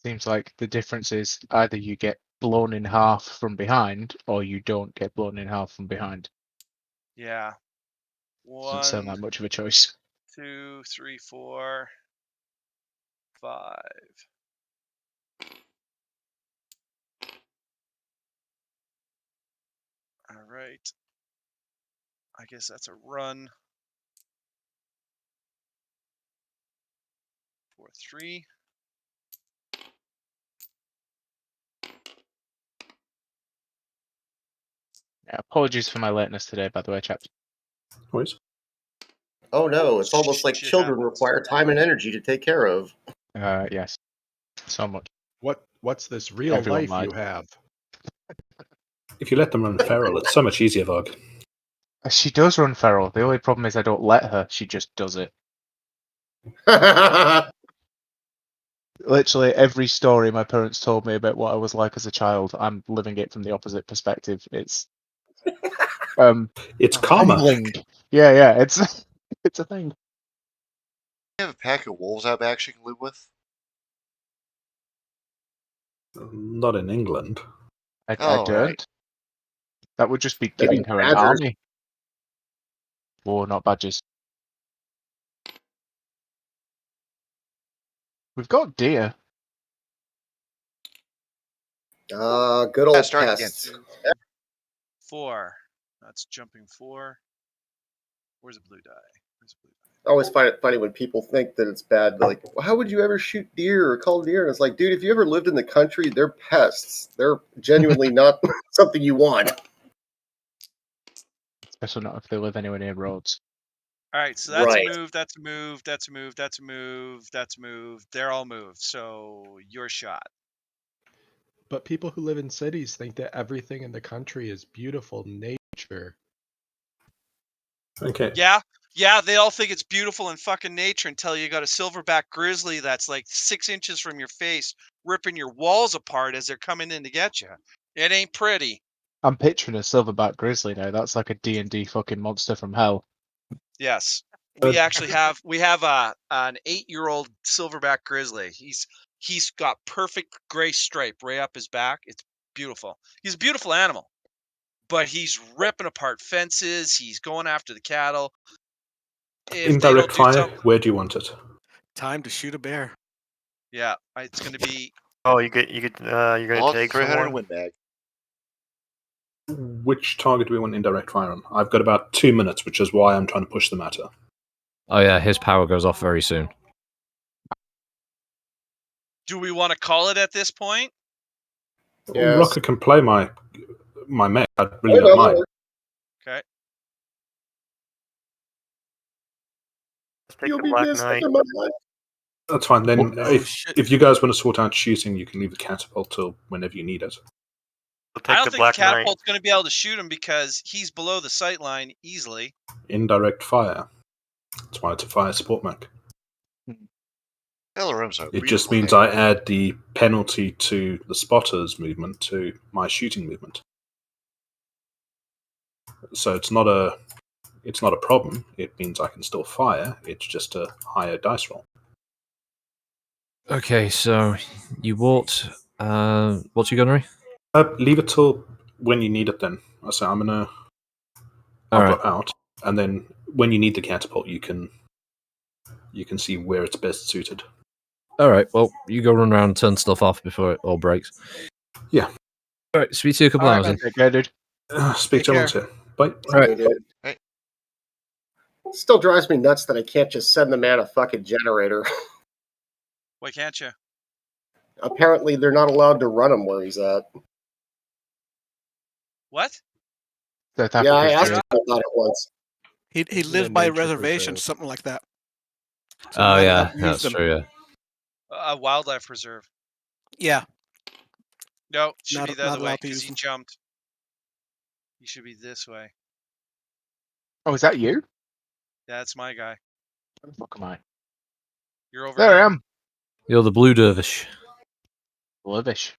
Seems like the difference is either you get blown in half from behind or you don't get blown in half from behind. Yeah. Doesn't sound 1, like much of a choice. 2, 3, 4, 5. All right. I guess that's a run. 4-3. Yeah, apologies for my lateness today, by the way, chaps. Always. Oh no, it's almost like Shit children happens. require time and energy to take care of. Yes, so much. What's this real Everyone life you lied. have? If you let them run feral, it's so much easier, Vog. She does run feral. The only problem is I don't let her. She just does it. Literally every story my parents told me about what I was like as a child, I'm living it from the opposite perspective. It's It's karma. failing. Yeah, it's it's a thing. You have a pack of wolves out back she can live with? Not in England. I Oh, don't. right. That would just be That'd giving be her an badgers. army. Or not badgers. We've got deer. Good old Start again. pests. 2, 4. That's jumping 4. Where's a blue die? Where's a blue die? I always find it funny when people think that it's bad. Like, well, how would you ever shoot deer or call deer? And it's like, dude, if you ever lived in the country, they're pests. They're genuinely not something you want. Especially not if they live anywhere near roads. All right, so that's Right. a move. That's a move. That's a move. That's a move. That's a move. They're all moved. So your shot. But people who live in cities think that everything in the country is beautiful nature. Okay. Yeah, they all think it's beautiful in fucking nature until you got a silverback grizzly that's like 6 inches from your face, ripping your walls apart as they're coming in to get you. It ain't pretty. I'm picturing a silverback grizzly now. That's like a D&D fucking monster from hell. Yes, we actually have an 8-year-old silverback grizzly. He's got perfect gray stripe right up his back. It's beautiful. He's a beautiful animal, but he's ripping apart fences. He's going after the cattle. If they Indirect don't do fire, something, where do you want it? Time to shoot a bear. yeah, it's going to be. Oh, you're gonna All take 300 someone. windbag. Which target do we want indirect fire on? I've got about 2 minutes, which is why I'm trying to push the matter. Oh yeah, his power goes off very soon. Do we want to call it at this point? Yes. Rocker can play my mech. I Oh, really no, don't mind. Okay. Let's take You'll the be Black missed Knight. under my life. That's fine. Then Oh, shit. if you guys want to sort out shooting, you can leave the catapult till whenever you need it. We'll I take don't the think Black the Knight. catapult's going to be able to shoot him because he's below the sight line easily. Indirect fire. That's why it's a fire support mech. Elrooms are It just beautiful means name. I add the penalty to the spotter's movement to my shooting movement. So it's not a problem. It means I can still fire. It's just a higher dice roll. Okay, so you walked. What's your gunnery? Leave it till when you need it. Then I say I'll All right. drop out, and then when you need the catapult, you can see where it's best suited. All right. Well, you go run around and turn stuff off before it all breaks. Yeah. All right. Speak to you a couple All right, hours. man. Then. Take care, dude. Speak Take to care. you. Bye. All right. They did. Hey. Still drives me nuts that I can't just send the man a fucking generator. Why can't you? Apparently, they're not allowed to run him where he's at. What? South Yeah, I Africa's asked great. him about it once. He Isn't lives it by nature reservation, preserve? something like that. So Oh you're not yeah, allowed to use that's them. true. Yeah. A wildlife preserve. Yeah, No, it should Not- be the not other way allowed to because use he them. jumped. He should be this way. Oh, is that you? Yeah, that's my guy. Where the fuck am I? You're over There here. I am. You're the blue dervish. Livish.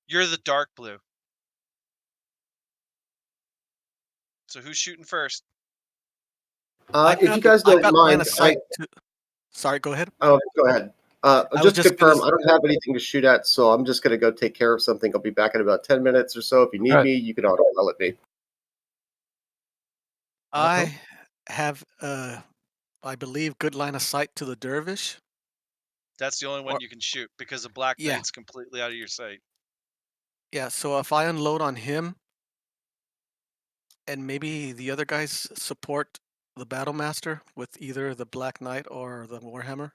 You're the dark blue. So who's shooting first? I've If got you guys I've don't got line mind, of sight. Sorry, go ahead. go ahead. I was Just just confirm, gonna- I don't have anything to shoot at, so I'm just going to go take care of something. I'll be back in about 10 minutes or so. If you need All right. me, you can auto-pilot me. I have, I believe, good line of sight to the dervish. That's the only one Or- you can shoot because the Black Yeah. Knight's completely out of your sight. Yeah, so if I unload on him, And maybe the other guys support the Battle Master with either the Black Knight or the Warhammer.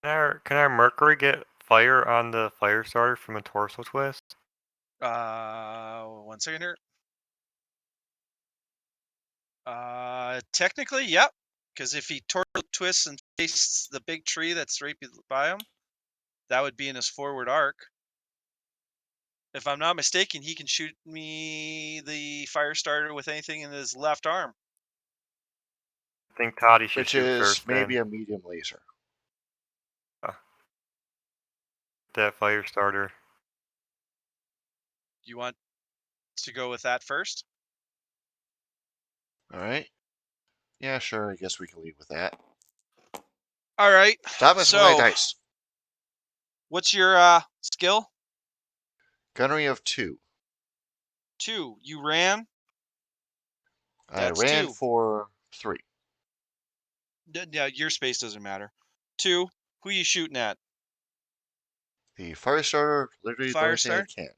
Can our Mercury get fire on the fire starter from a torso twist? 1 second here. Technically, yep. Because if he torso twists and faces the big tree that's right by him, that would be in his forward arc. If I'm not mistaken, he can shoot me the fire starter with anything in his left arm. I think Toddy should Which shoot is first. maybe Then a medium laser. that fire starter. You want to go with that first? All right. Yeah, sure. I guess we can leave with that. All right. Stop messing with my So, dice. what's your skill? Gunnery of 2. 2. You ran. I That's ran 2. for 3. Yeah, your space doesn't matter. 2. Who you shooting at? The fire starter, literally the Fire only thing I starter. can.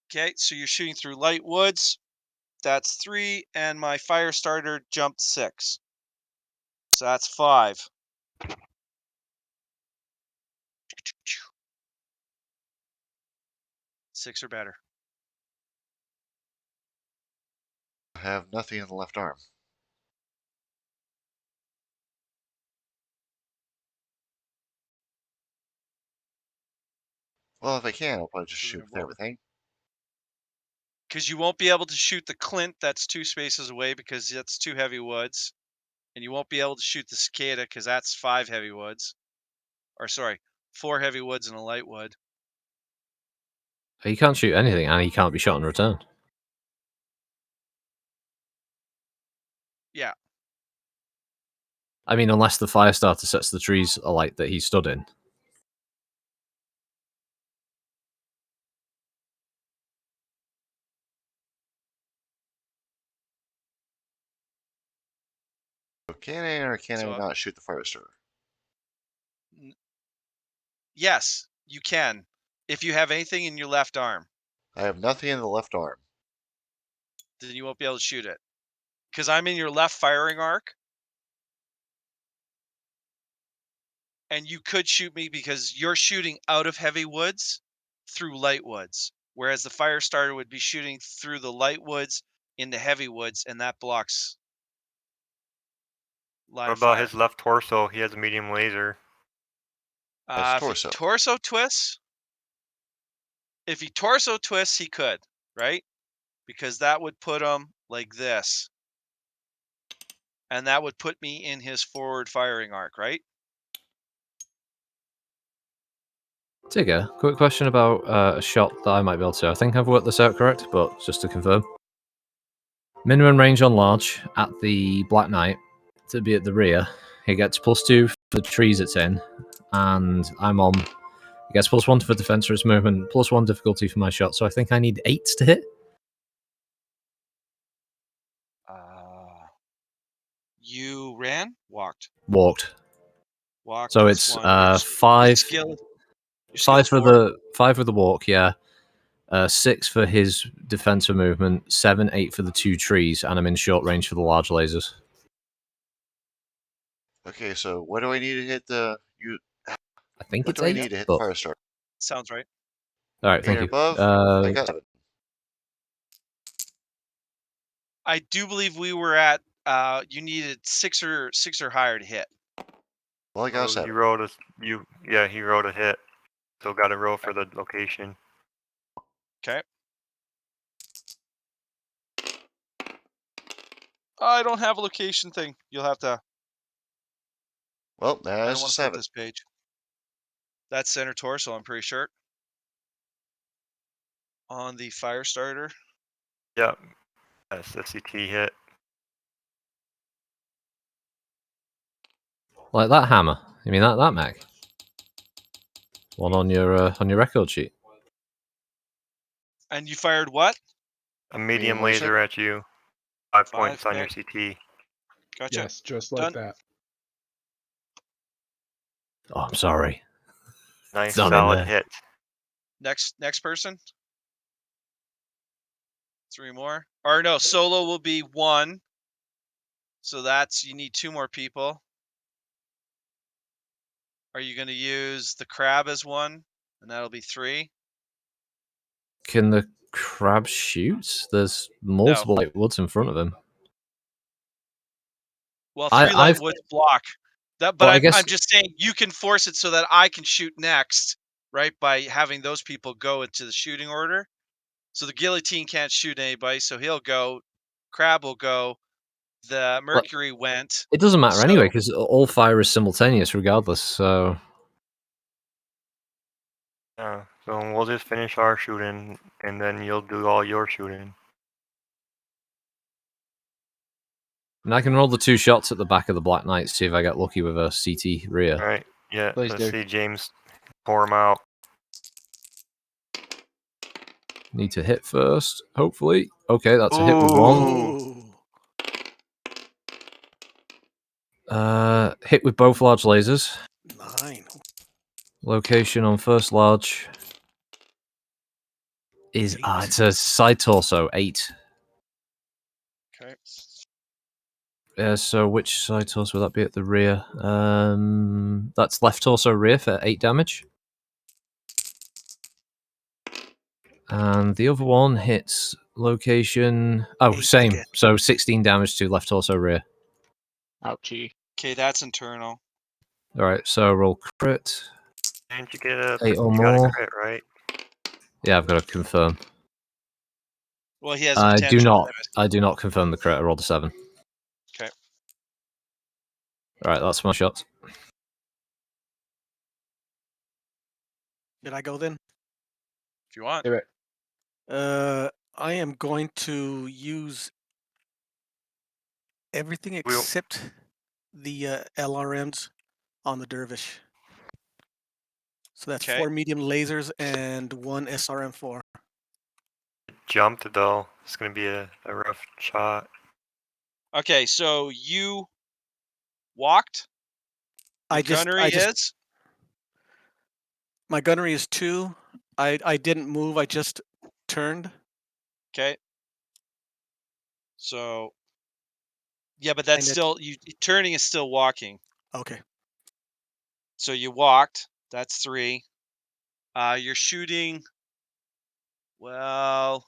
Okay, so you're shooting through light woods. That's 3, and my fire starter jumped 6. So that's 5. Six or better. I have nothing in the left arm. Well, if I can, I'll probably just shoot with everything. Because you won't be able to shoot the Clint that's 2 spaces away because that's 2 heavy woods. And you won't be able to shoot the Cicada because that's 5 heavy woods. Or sorry, 4 heavy woods and a light wood. He can't shoot anything, and he can't be shot in return. Yeah. I mean, unless the fire starter sets the trees alight that he stood in. So can I or can I not shoot the fire starter? Yes, you can. If you have anything in your left arm. I have nothing in the left arm. Then you won't be able to shoot it. Because I'm in your left firing arc. And you could shoot me because you're shooting out of heavy woods through light woods. Whereas the fire starter would be shooting through the light woods into heavy woods, and that blocks line What of about fire. his left torso? He has a medium laser. If he torso twists, he could, right? Because that would put him like this. And that would put me in his forward firing arc, right? Tiggerr, quick question about a shot that I might be able to. I think I've worked this out correct, but just to confirm. Minimum range on large at the Black Knight to be at the rear. He gets +2 for the trees it's in, and I'm on. He gets +1 for defense for its movement, +1 difficulty for my shot. So I think I need 8 to hit. You ran, walked. Walked. Walked. So That's it's 1. 5. Skill. 5 for the 5 for the walk, yeah. 6 for his defense for movement, 7, 8 for the 2 trees, and I'm in short range for the large lasers. Okay, so what do I need to hit the? I think what it's do 8. I need to hit the fire starter? Sounds right. All right, 8 thank or you. above. I got 7. I do believe we were at. You needed 6 or higher to hit. Well, I got 7. He rolled he rolled a hit. So got to roll for the location. Okay. I don't have a location thing. You'll have to. Well, I don't that's a want to 7. flip this page. That's center torso, I'm pretty sure. On the fire starter. Yep. That's the CT hit. Like that hammer. You mean that mech? One on your record sheet. And you fired what? A medium laser at you. 5 points on your CT. Gotcha. Yes, just like that. Oh, I'm sorry. Nice It's not in solid there. hit. Next person. 3 more. Or no, solo will be 1. So that's you need 2 more people. Are you going to use the crab as 1? And that'll be 3. Can the crab shoot? There's multiple light woods in front of him. Well, 3 light I've woods block. That, Well, but I guess I'm just saying you can force it so that I can shoot next, right? By having those people go into the shooting order. So the guillotine can't shoot anybody, so he'll go. Crab will go. The Mercury went. it doesn't matter So anyway because all fire is simultaneous regardless. So Yeah, so we'll just finish our shooting, and then you'll do all your shooting. and I can roll the 2 shots at the back of the Black Knight, see if I get lucky with a CT rear. All right, yeah, Please let's do. see James pour them out. Need to hit first, hopefully. Okay, that's a hit with 1. Ooh, Hit with both large lasers. 9. Location on first large is 8. it's a side torso 8. okay. So which side torso would that be at the rear? That's left torso rear for 8 damage. And the other one hits location. Oh, 8 same. again. So 16 damage to left torso rear. Ouchie. Okay, that's internal. All right, so roll crit. Didn't you get a? 8 or You got a more. crit, right? Yeah, I've got to confirm. Well, he has a I do potential. not. I do not confirm the crit. I rolled a 7. Okay. All right, that's my shots. Did I go then? If you want. Do it. I am going to use everything except the LRMs on the dervish. So that's 4 medium lasers and 1 SRM4. Jumped though. It's gonna be a rough shot. Okay, so you walked. Your gunnery is. My gunnery is 2. I didn't move. I just turned. Okay. So. Yeah, but that's still you. Turning is still walking. Okay. So you walked. That's 3. You're shooting. Well.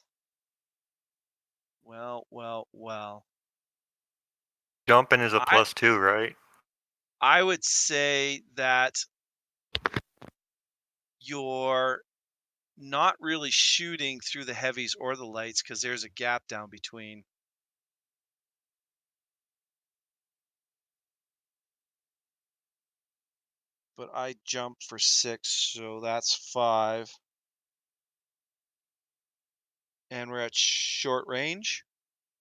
Jumping is a +2, right? I would say that you're not really shooting through the heavies or the lights because there's a gap down between. But I jumped for 6, so that's 5. And we're at short range.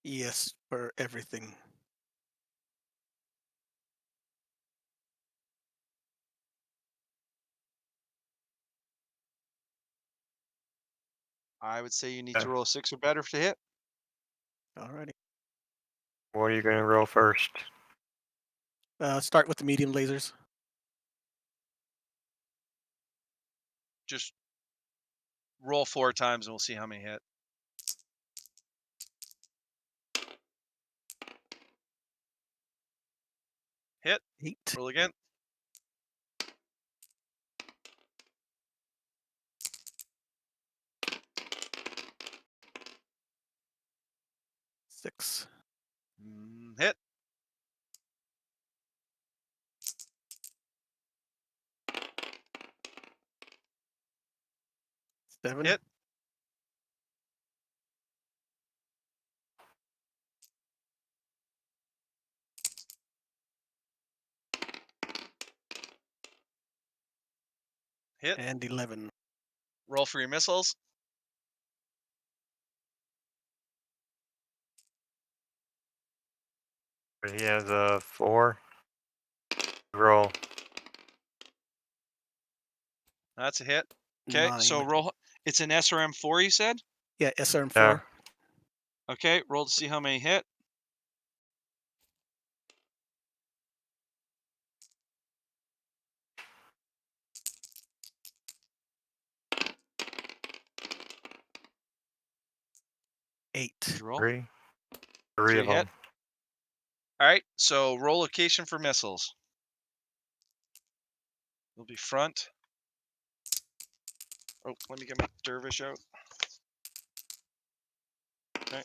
Yes, for everything. I would say you need to roll a 6 or better to hit. Alrighty. What are you gonna roll first? Start with the medium lasers. Just roll 4 times and we'll see how many hit. Hit. 8. Roll again. 6. Hit. Seven. Hit. Hit. And 11. Roll for your missiles. He has a 4. Roll. That's a hit. Okay, 9. so roll. It's an SRM4, you said? Yeah, SRM4. Yeah. Okay, roll to see how many hit. 8. Did you roll? Three Three of them. hit. All right. So roll location for missiles. It'll be front. Oh, let me get my dervish out. Okay.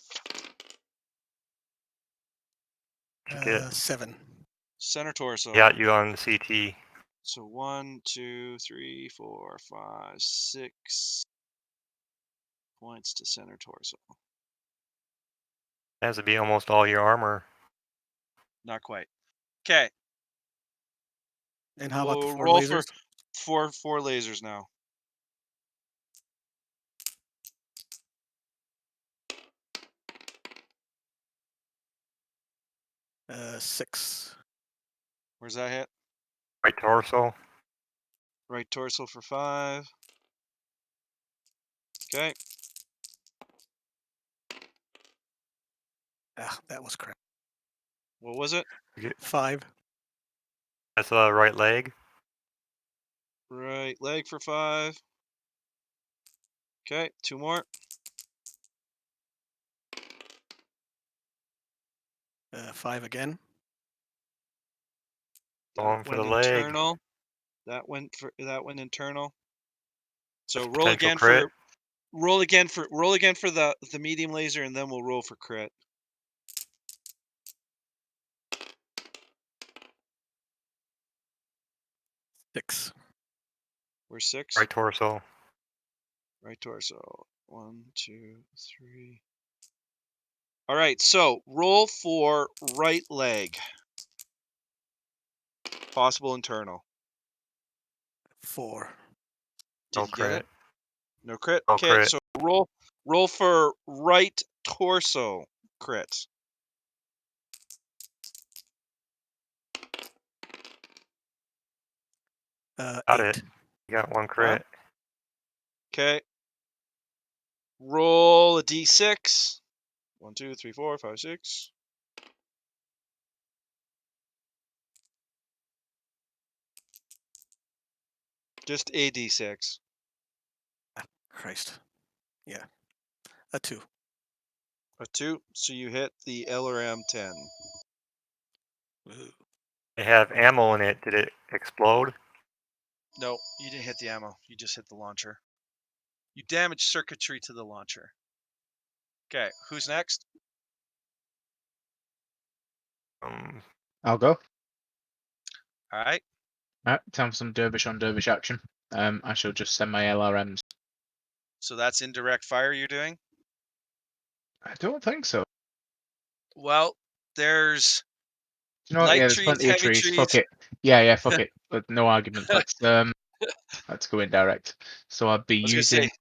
7. Center torso. Got you on the CT. So 1, 2, 3, 4, 5, 6 points to center torso. Has to be almost all your armor. Not quite. Okay. And how about the We'll 4 roll lasers? for four lasers now. Uh, 6. Where's that hit? Right torso. Right torso for 5. Okay. Ah, that was crap. What was it? 5. That's the right leg. Right leg for 5. Okay, 2 more. 5 again. Going That for the went leg. internal. That went internal. So That's roll potential again crit. roll again for the medium laser, and then we'll roll for crit. 6. Where's 6? Right torso. Right torso. 1, 2, 3. All right, so roll for right leg. Possible internal. 4. Did No you get crit. it? No crit. No Okay, crit. so roll for right torso crit. Got 8. it. You got 1 crit. Okay. Roll a d6. 1, 2, 3, 4, 5, 6. Just a d6. Christ. Yeah. A 2. A 2. So you hit the LRM 10. Ooh. They have ammo in it. Did it explode? No, you didn't hit the ammo. You just hit the launcher. You damaged circuitry to the launcher. Okay, who's next? I'll go. All right. Alright, time for some dervish on dervish action. I shall just send my LRMs. So that's indirect fire you're doing? I don't think so. Well, there's You know what? light Yeah, there's trees, plenty of heavy trees. Fuck trees. it. Yeah, fuck it. But no argument. Let's go in direct. So I'd be I was gonna say, using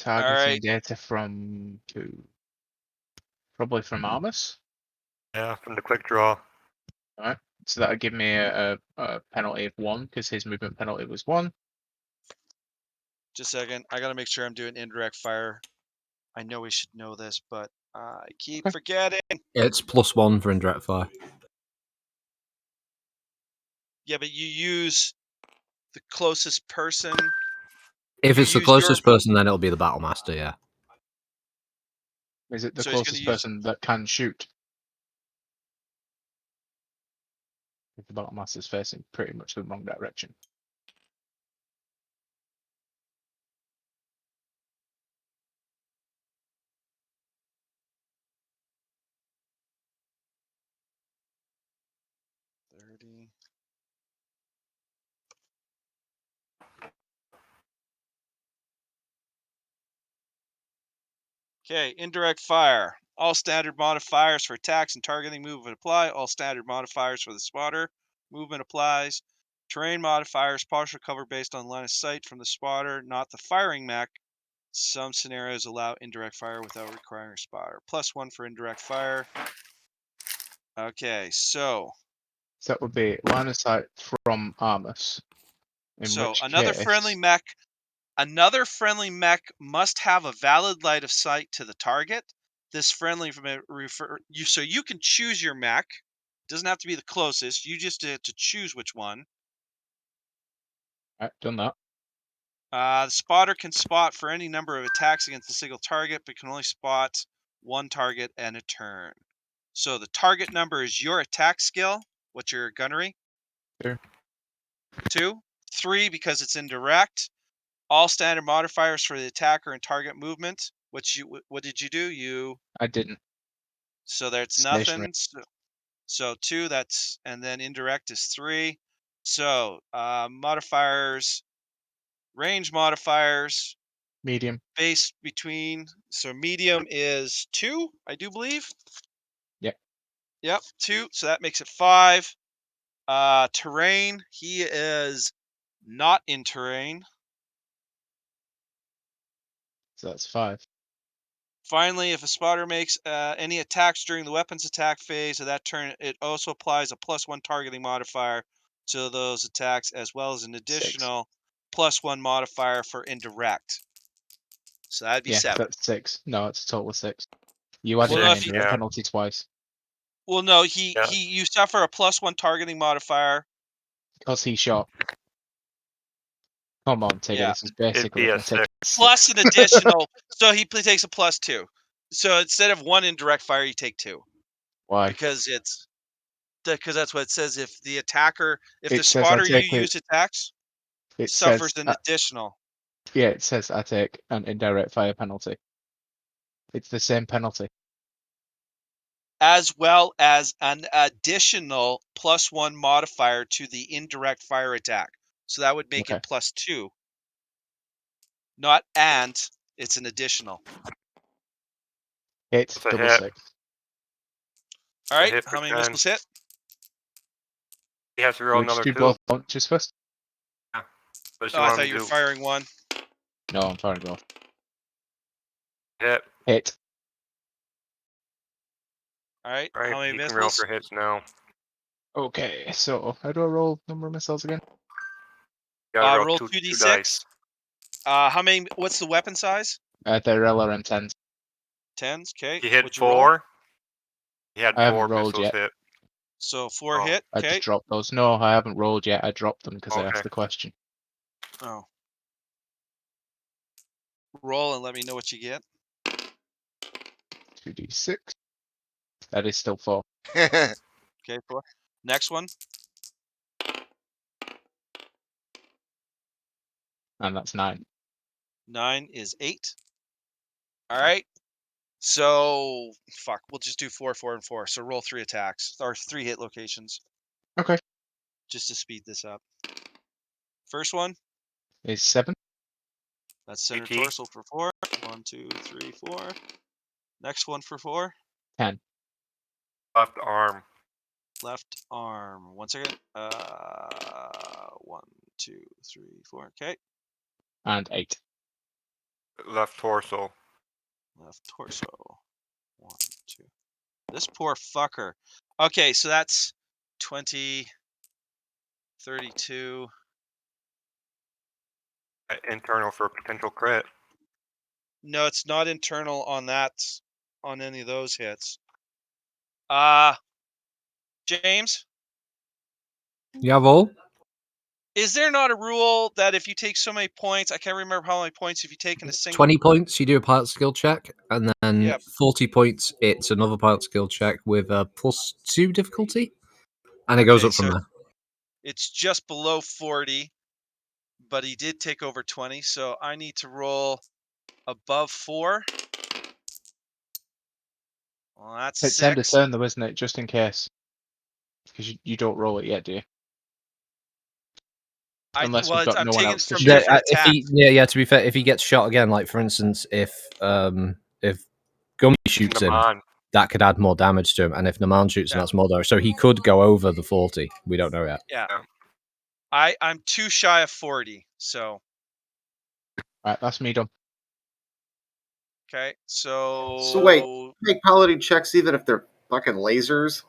all targeting right. data from who? Probably from Armus. Yeah, from the quick draw. Alright. So that'll give me a penalty of 1 because his movement penalty was 1. Just a second. I gotta make sure I'm doing indirect fire. I know we should know this, but I keep Okay. forgetting. It's +1 for indirect fire. Yeah, but you use the closest person. If You it's the use your. closest person, then it'll be the battle master. Yeah. Is it the So he's gonna closest use. person that can shoot? If the battle master's facing pretty much the wrong direction. Okay, indirect fire. All standard modifiers for attacks and targeting movement apply. All standard modifiers for the spotter. Movement applies. Terrain modifiers, partial cover based on line of sight from the spotter, not the firing mech. Some scenarios allow indirect fire without requiring a spotter. +1 for indirect fire. Okay, so So that would be line of sight from Armus. In which another friendly case, mech must have a valid line of sight to the target. This friendly so you can choose your mech. Doesn't have to be the closest. You just have to choose which one. right, done that. The spotter can spot for any number of attacks against a single target, but can only spot one target and a turn. So the target number is your attack skill. What's your gunnery? Sure. 2. 3 because it's indirect. All standard modifiers for the attacker and target movement. What did you do? I didn't. So that's Stationary. nothing. So 2. That's and then indirect is 3. So modifiers, range modifiers. Medium. Base between. So medium is 2, I do believe. Yep. Yep, 2. So that makes it 5. Terrain. He is not in terrain. So that's 5. Finally, if a spotter makes any attacks during the weapons attack phase of that turn, it also applies a +1 targeting modifier to those attacks, as well as an additional +1 modifier for indirect. So that'd be 7. That's 6. No, it's a total of 6. You added Well, an if indirect penalty twice. Well, no, you suffer a +1 targeting modifier. Because he shot. Come on, Tiggerr. Yeah. This is basically It'd be a 6. Plus an additional. So he takes a +2. So instead of 1 indirect fire, you take 2. Why? Because that's what it says. If the attacker, if It the says I spotter you take it- use attacks, It suffers says an additional. Yeah, it says I take an indirect fire penalty. It's the same penalty. As well as an additional +1 modifier to the indirect fire attack. So that would make Okay. it +2. Not and, it's an additional. It's It's a double hit. 6. All right, hit for how many 10. missiles hit? He has to roll We'll just another do 2. both launches first. But Oh, I thought you were firing one. No, I'm firing both. Hit. Hit. All right, Right, how many you can roll missiles? for hits now. Okay, so how do I roll number of missiles again? You gotta Roll two 2d6. dice. How many? What's the weapon size? They're LRM 10s. 10s. Okay. He hit What'd you roll? 4. He had I haven't 4 rolled missiles yet. hit. So 4 Oh. hit. I Okay. just dropped those. No, I haven't rolled yet. I dropped them because I asked Okay. the question. Oh. Roll and let me know what you get. 2d6. That is still 4. Okay, 4. Next one. And that's 9. 9 is 8. All right. So fuck. We'll just do 4, 4, and 4. So roll 3 attacks or 3 hit locations. Okay. Just to speed this up. First one. Is 7. That's center ET. torso for 4. 1, 2, 3, 4. Next one for 4. 10. Left arm. Left arm. 1 second. 1, 2, 3, 4. Okay. And 8. Left torso. Left torso. 1, 2. This poor fucker. Okay, so that's 20, 32. Internal for potential crit. No, it's not internal on any of those hits. James, Jawohl. is there not a rule that if you take so many points, I can't remember how many points if you take in a single 20 points, you do a pilot skill check, and then Yep. 40 points, it's another pilot skill check with a +2 difficulty, and it goes Okay, up from so there. it's just below 40, but he did take over 20, so I need to roll above 4. Well, that's It's end of 6. turn though, isn't it? Just in case. Because you don't roll it yet, do you? Unless we've got I'm no one taking else it to from shoot. different If attacks. to be fair, if he gets shot again, like for instance, if Gummy shoots him, Naman. that could add more damage to him, and if Naman shoots him, that's more damage. So he could go over the 40. We don't know yet. Yeah. Yeah. I'm too shy of 40, so Right, that's me done. okay. So wait, make piloting checks even if they're fucking lasers.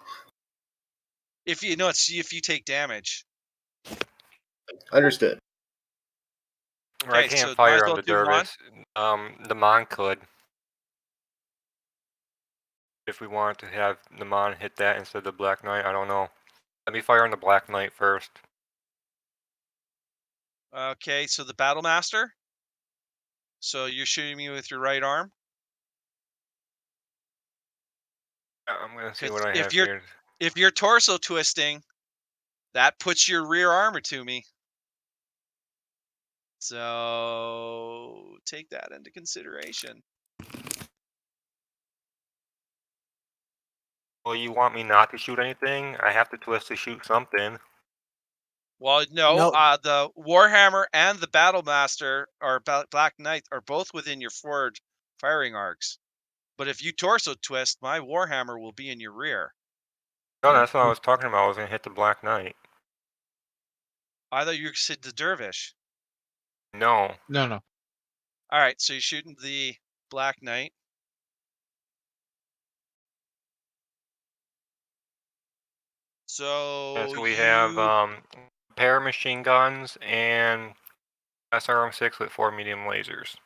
if you take damage. Understood. I Okay, can't so might as fire on well the do Mon. Dervis. Naman could. If we wanted to have Naman hit that instead of the Black Knight, I don't know. Let me fire on the Black Knight first. Okay, so the Battle Master. So you're shooting me with your right arm. I'm gonna see 'Cause what I if have you're here. if you're torso twisting, that puts your rear armor to me. So take that into consideration. Well, you want me not to shoot anything? I have to twist to shoot something. Well, no, the Warhammer and the Battle Master or Black Knight are both within your forward firing arcs. But if you torso twist, my Warhammer will be in your rear. No, that's what I was talking about. I was gonna hit the Black Knight. I thought you said the Dervish. No. No, no. All right, so you're shooting the Black Knight. So, So we have pair of machine guns and SRM6 with 4 medium lasers.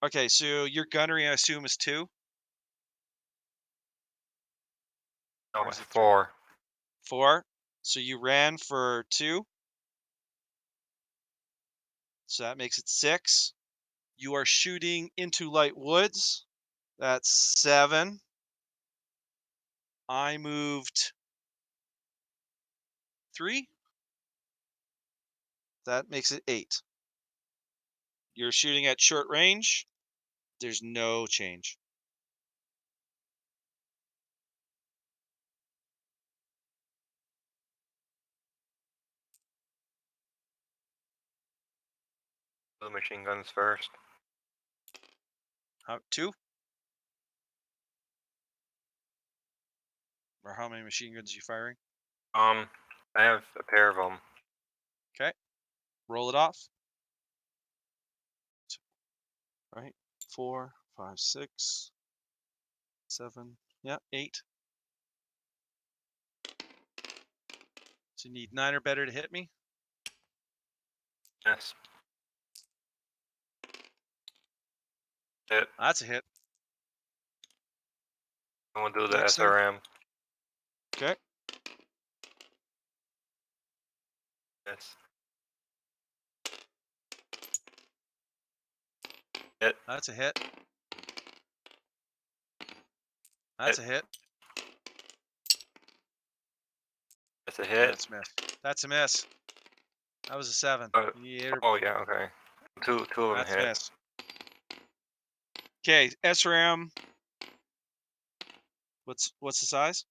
Okay, so your gunnery, I assume, is 2? No, it's 4. 4. So you ran for 2. So that makes it 6. You are shooting into light woods. That's 7. I moved 3. That makes it 8. You're shooting at short range. There's no change. The machine guns first. 2? Or how many machine guns are you firing? I have a pair of them. Okay. Roll it off. Right. 4, 5, 6, 7. Yeah, 8. So you need 9 or better to hit me? Yes. Hit. That's a hit. I'm gonna do the Next thing. SRM. Okay. Yes. Hit. That's a hit. That's a hit. That's a hit. That's a miss. That's a miss. That was a 7. Yeah. Oh yeah, okay. Two of them That's hit. a miss. Okay, SRM. What's the size?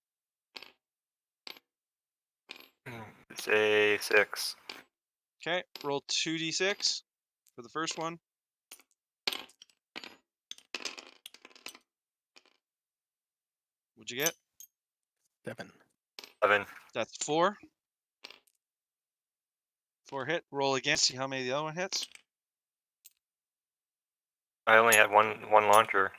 It's a 6. Okay, roll 2d6 for the first one. What'd you get? 7. 7. That's 4. 4 hit. Roll again. See how many the other one hits. I only had one launcher.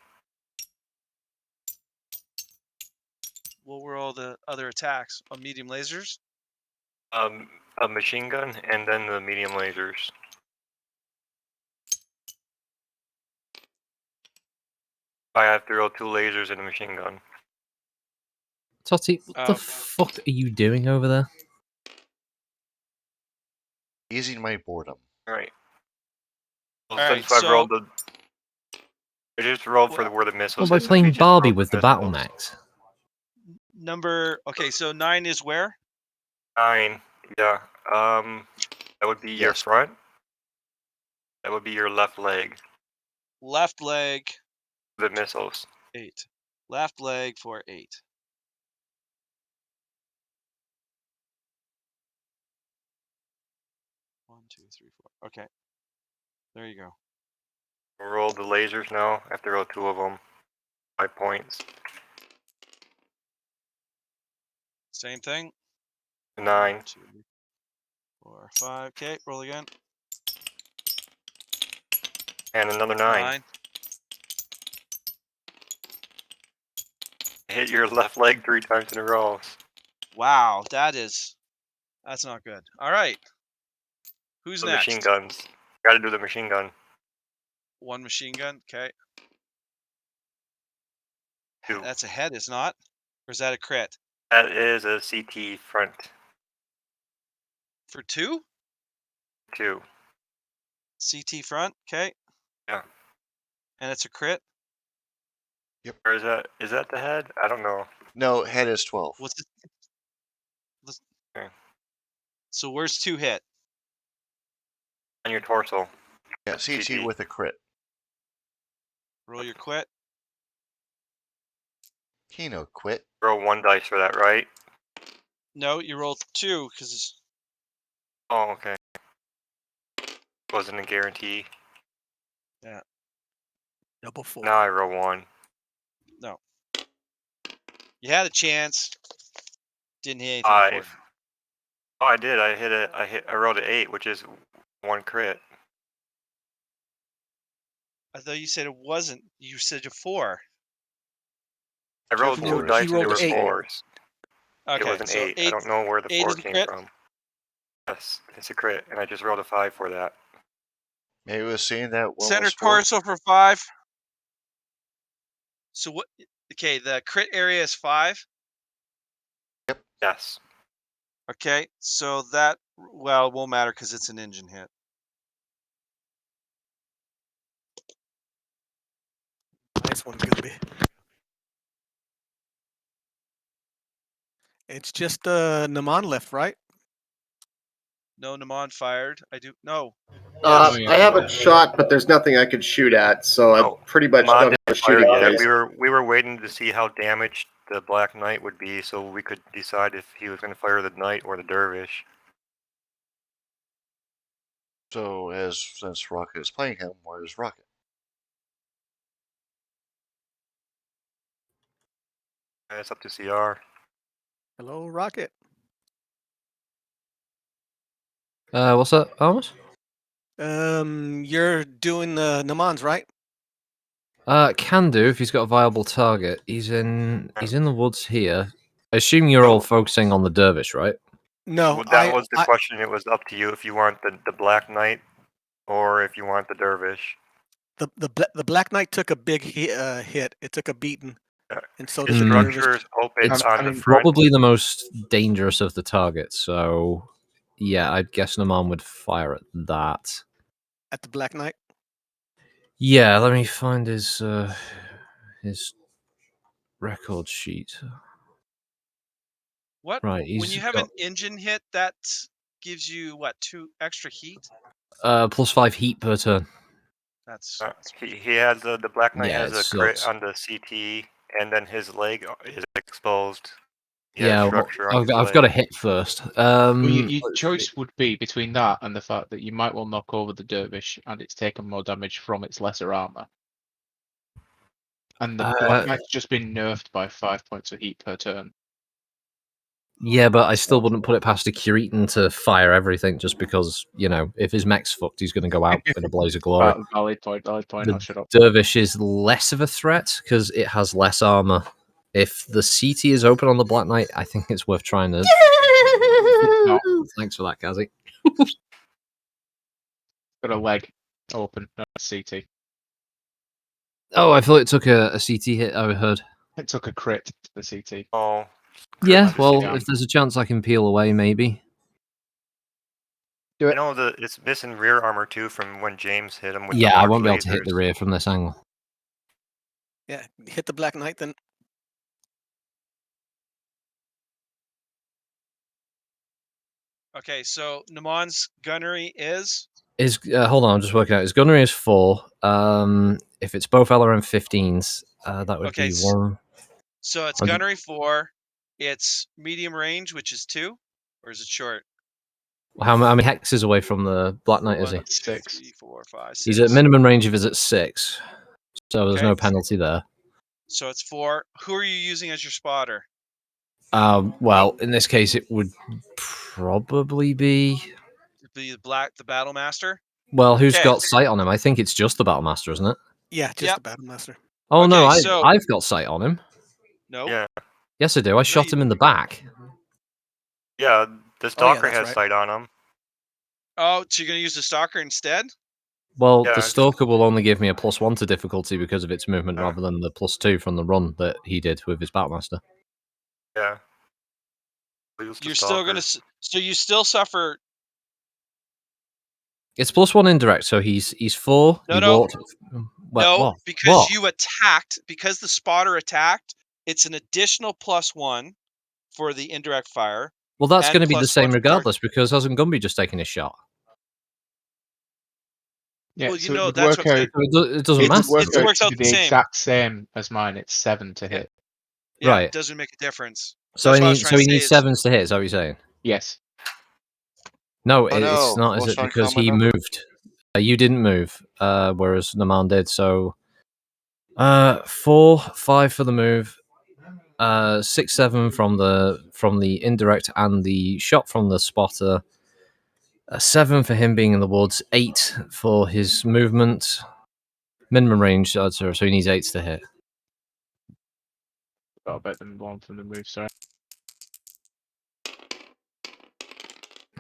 What were all the other attacks? Medium lasers? A machine gun and then the medium lasers. I have to roll 2 lasers in a machine gun. Totty, what the fuck are you doing over there? Easing my boredom. Right. Well, Alright, since I've so rolled the... I just rolled for where the Well, missiles by hit, so playing we just Barbie rolled with the missiles. battle mechs. okay, so 9 is where? 9, yeah. That would be your front. That would be your left leg. Left leg. The missiles. 8. Left leg for 8. One, 2, 3, 4. Okay. There you go. Roll the lasers now. I have to roll 2 of them. 5 points. Same thing. 9. 1, 2, 4, 5. Okay, roll again. And another 9. 9. Hit your left leg 3 times in a row. Wow, that's not good. All right. Who's The next? machine guns. Gotta do the machine gun. 1 machine gun. Okay. 2. That's a head, is not? Or is that a crit? That is a CT front. For 2? 2. CT front. Okay. Yeah. And it's a crit. Or is that the head? I don't know. No, head is 12. What's it? Okay. So where's 2 hit? On your torso. Yeah, CT with a crit. Roll your quit. Kino quit. Roll 1 dice for that, right? No, you roll 2 because. Oh, okay. Wasn't a guarantee. Yeah. Double 4. Now I roll 1. No. You had a chance. Didn't hit anything 5. important. Oh, I did. I rolled an 8, which is 1 crit. I thought you said it wasn't. You said a 4. I rolled Two 2 fours. dice He and they rolled were 8. 4s. It Okay, was an so 8. I don't know where the 8 4 is a came crit. from. Yes, it's a crit, and I just rolled a 5 for that. Maybe we're seeing that one Center was 4. torso for 5. So what? Okay, the crit area is 5. Yes. Okay, so that well it won't matter because it's an engine hit. Nice one, Gilby. It's just Naman left, right? No, Naman fired. I do no. Oh, yeah, I have yeah. a shot, but there's nothing I could shoot at, so No, I pretty much Mon don't have a didn't fire shooting yet. phase. We were waiting to see how damaged the Black Knight would be, so we could decide if he was going to fire the Knight or the Dervish. So since Rocket is playing him, where's Rocket? It's up to CR. Hello, Rocket. What's that, Amos? You're doing the Namans, right? Can do if he's got a viable target. He's in the woods here. I assume you're all focusing on the dervish, right? No, Well, that was the question. It was up to you if you want the Black Knight or if you want the Dervish. The Black Knight took a big hit. It took a beating, and so His did the structure Dervish. is open It's on the front. probably the most dangerous of the targets, so yeah, I guess Naman would fire at that. At the Black Knight? Yeah, let me find his record sheet. What? Right, When he's you have got an engine hit, that gives you what, 2 extra heat? +5 heat per turn. That's He has the Black Knight Yeah, has it a crit sucks. on the CT, and then his leg is exposed. He Yeah, has well, structure on his I've got to leg. hit first. Well, your let's see. choice would be between that and the fact that you might well knock over the dervish and it's taken more damage from its lesser armor. And the Black Knight's just been nerfed by 5 points of heat per turn. Yeah, but I still wouldn't put it past a Curitan to fire everything just because, if his mech's fucked, he's going to go out in a blaze of glory. Valid point. The I'll shut up. Dervish is less of a threat because it has less armor. If the CT is open on the Black Knight, I think it's worth trying to. Not. Thanks for that, Kazi. Got a leg open, not a CT. Oh, I thought it took a CT hit. I heard. It took a crit to the CT. Oh. Yeah, well, Yeah. if there's a chance I can peel away, maybe. Do it. It's missing rear armor too from when James hit him with Yeah, the I large won't be able lasers. to hit the rear from this angle. Yeah, hit the Black Knight then. Okay, so Naman's gunnery is Hold on, I'm just working out. His gunnery is 4. If it's both LRM 15s, that would okay. be 1. So it's gunnery 4. It's medium range, which is 2, or is it short? How many hexes away from the Black Knight is 1, he? 2, 6. 3, 4, 5, 6. He's at minimum range if he's at 6, so there's Okay. no penalty there. So it's 4. Who are you using as your spotter? Well, in this case, it would probably be. The Battle Master. Well, who's Okay. got sight on him? I think it's just the Battle Master, isn't it? Yeah, just the Battle Master. Oh no, Okay, so- I've got sight on him. No. Yeah. Yes, I do. I shot him in the back. Yeah, the Stalker that's has right. sight on him. Oh, so you're gonna use the Stalker instead? Well, Yeah, the it's- Stalker will only give me a +1 to difficulty because of its movement, Yeah. rather than the +2 from the run that he did with his Battlemaster. Yeah. We'll use the You're still Stalker. gonna. So you still suffer. It's +1 indirect, so he's 4. No, he no. walked. No, because you attacked, because the spotter attacked, it's an additional +1 for the indirect fire. Well, that's and going to be the +1 same for regardless, because hasn't Gumby just taken his shot? Yeah, Well, so it would that's work what's out. It doesn't It matter. would work out works to out be the the same. exact same as mine. It's 7 to hit. Yeah, Right. it doesn't make a difference. So That's he what I was needs, trying to say needs is- 7s to hit. Is that what you're saying? Yes. No, Oh, it's no. not, is What's it? our Because common he number? moved. You didn't move, whereas Naman did. So 4, 5 for the move, 6, 7 from the indirect and the shot from the spotter. 7 for him being in the woods. 8 for his movement. Minimum range, so he needs 8s to hit. Got about them 1 from the move. Sorry.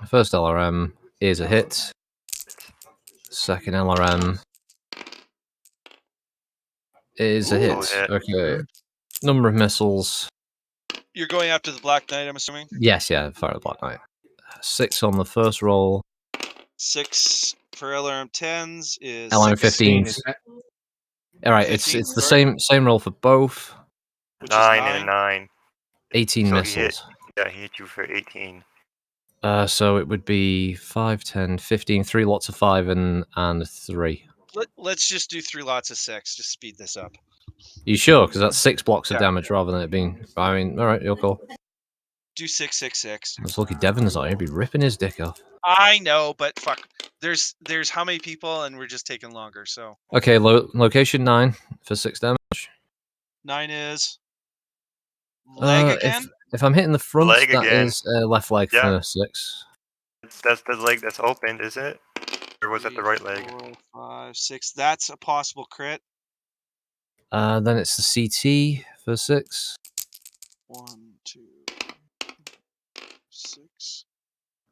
First LRM is a hit. Second LRM is a hit. Okay. Number of missiles. You're going after the Black Knight, I'm assuming? Yes, yeah, fire the Black Knight. 6 on the first roll. 6 for LRM 10s is LRM 16, 15s. isn't it? All right, 15, it's the sorry. same roll for both. Which 9 is and a 9. 18 So missiles. He hit you for 18. So it would be 5, 10, 15, 3 lots of 5 and 3. Let's just do 3 lots of 6. Just speed this up. You sure? Because that's 6 blocks of Yeah. damage rather than it being. I mean, all right, you're cool. Do 6, 6, 6. I was lucky Devin's not. He'd be ripping his dick off. I know, but fuck. There's how many people, and we're just taking longer. So Okay, location 9 for 6 damage. 9 is leg again. If I'm hitting the front, Leg that again. is left leg Yeah. for 6. That's the leg that's opened, is it? Or was that the right leg? 4, 5, 6. That's a possible crit. Then it's the CT for 6. 1, 2, 6.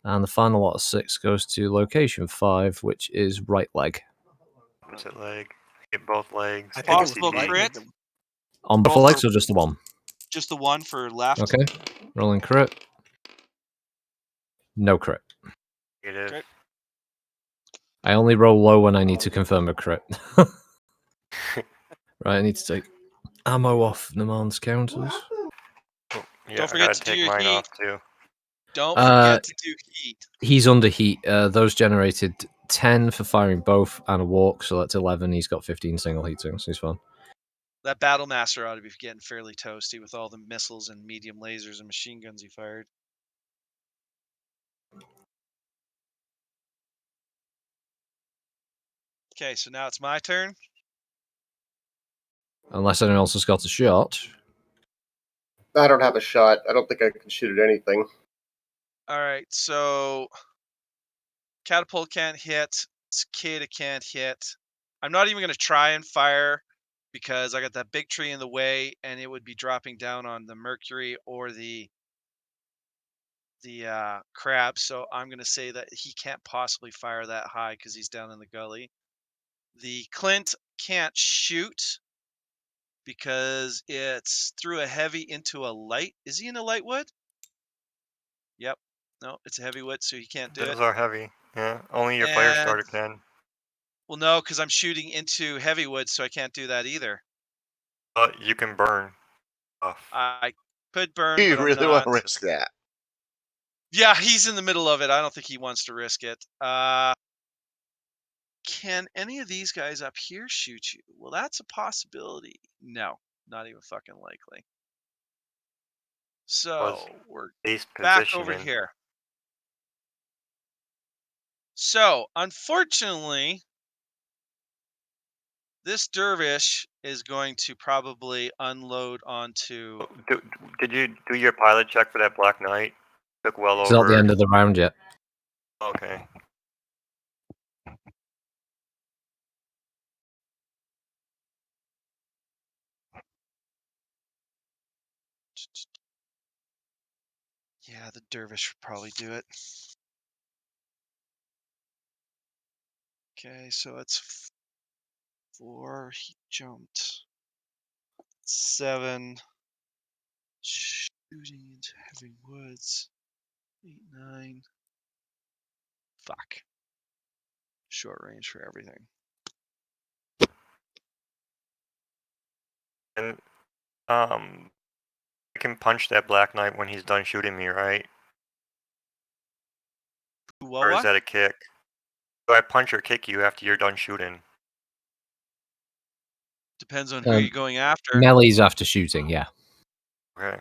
And the final lot of 6 goes to location 5, which is right leg. Opposite leg. Hit both legs. I think it was Possible right crit. leg. On both Both legs are- or just the one? Just the one for left. Okay. Rolling crit. No crit. Negative. Crit. I only roll low when I need to confirm a crit. Right, I need to take ammo off Naman's counters. Oh, yeah, Don't forget to do take your mine heat. off too. Don't forget to do heat. He's under heat. Those generated 10 for firing both and a walk, so that's 11. He's got 15 single heatings. He's fine. That Battle Master ought to be getting fairly toasty with all the missiles and medium lasers and machine guns he fired. Okay, so now it's my turn. Unless anyone else has got a shot. I don't have a shot. I don't think I can shoot at anything. All right, so catapult can't hit. Cicada can't hit. I'm not even going to try and fire because I got that big tree in the way, and it would be dropping down on the Mercury or the crab. So I'm going to say that he can't possibly fire that high because he's down in the gully. The Clint can't shoot because it's through a heavy into a light. Is he in a light wood? Yep. No, it's a heavy wood, so he can't do it. Those are heavy. Yeah, only your fire starter can. Well, no, because I'm shooting into heavy wood, so I can't do that either. But you can burn off. I could burn, Do you but really I'm want not. to risk that? Yeah, he's in the middle of it. I don't think he wants to risk it. Can any of these guys up here shoot you? Well, that's a possibility. No, not even fucking likely. So we're back over here. So unfortunately, this dervish is going to probably unload onto. Did you do your pilot check for that Black Knight? Took well It's over. not the end of the round yet. Okay. Yeah, the dervish would probably do it. Okay, so it's 4. He jumped. 7. Shooting into heavy woods. 8, 9. Fuck. Short range for everything. And I can punch that Black Knight when he's done shooting me, right? Well, Or is what? that a kick? Do I punch or kick you after you're done shooting? Depends on who you're going after. Melee's after shooting, yeah. Okay.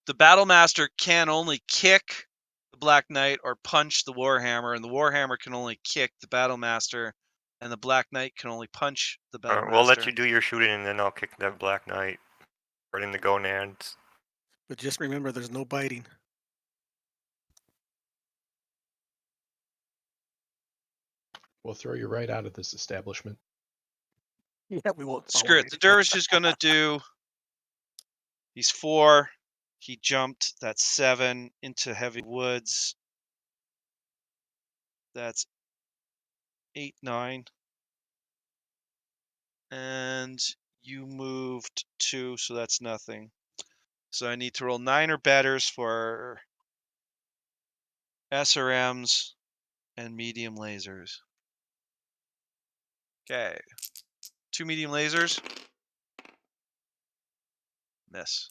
The Battlemaster can only kick the Black Knight or punch the Warhammer, and the Warhammer can only kick the Battlemaster, and the Black Knight can only punch the Battlemaster. We'll let you do your shooting, and then I'll kick that Black Knight right in the gonads. But just remember, there's no biting. We'll throw you right out of this establishment. Yeah, we won't. Screw it. The Dervish is going to do. He's 4. He jumped. That's 7 into heavy woods. That's 8, 9. And you moved 2, so that's nothing. So I need to roll 9 or betters for SRMs and medium lasers. Okay. 2 medium lasers. Miss.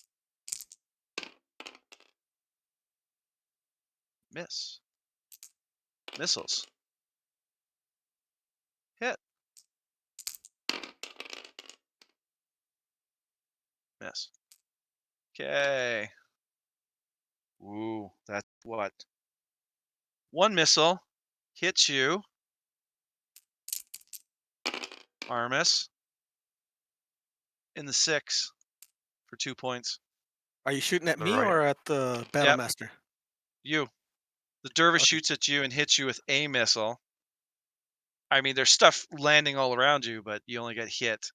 Miss. Missiles. Hit. Miss. Okay. Ooh, that's what? 1 missile hits you, Armis, in the 6 for 2 points. Are you shooting at All me right. or at the Battlemaster? You. The Dervish Okay. shoots at you and hits you with a missile. I mean, there's stuff landing all around you, but you only got hit.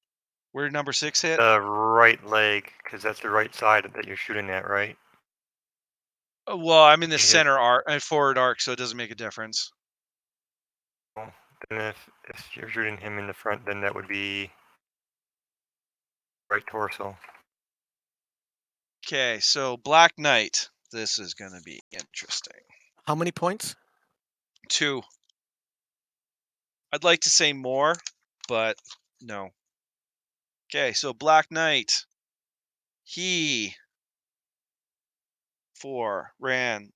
Where did number 6 hit? The right leg, because that's the right side that you're shooting at, right? Well, I'm in the You hit- center arc, forward arc, so it doesn't make a difference. Well, then if you're shooting him in the front, then that would be right torso. Okay, so Black Knight. This is going to be interesting. How many points? 2. I'd like to say more, but no. Okay, so Black Knight. He 4 ran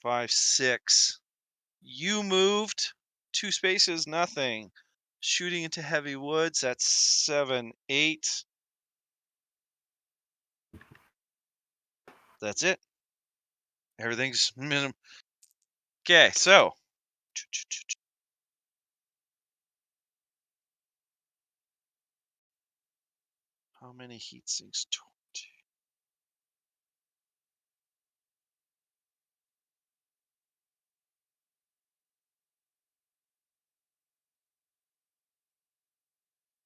5, 6. You moved 2 spaces, nothing. Shooting into heavy woods, that's 7, 8. That's it. Everything's minimum. Okay, so how many heat sinks? 20.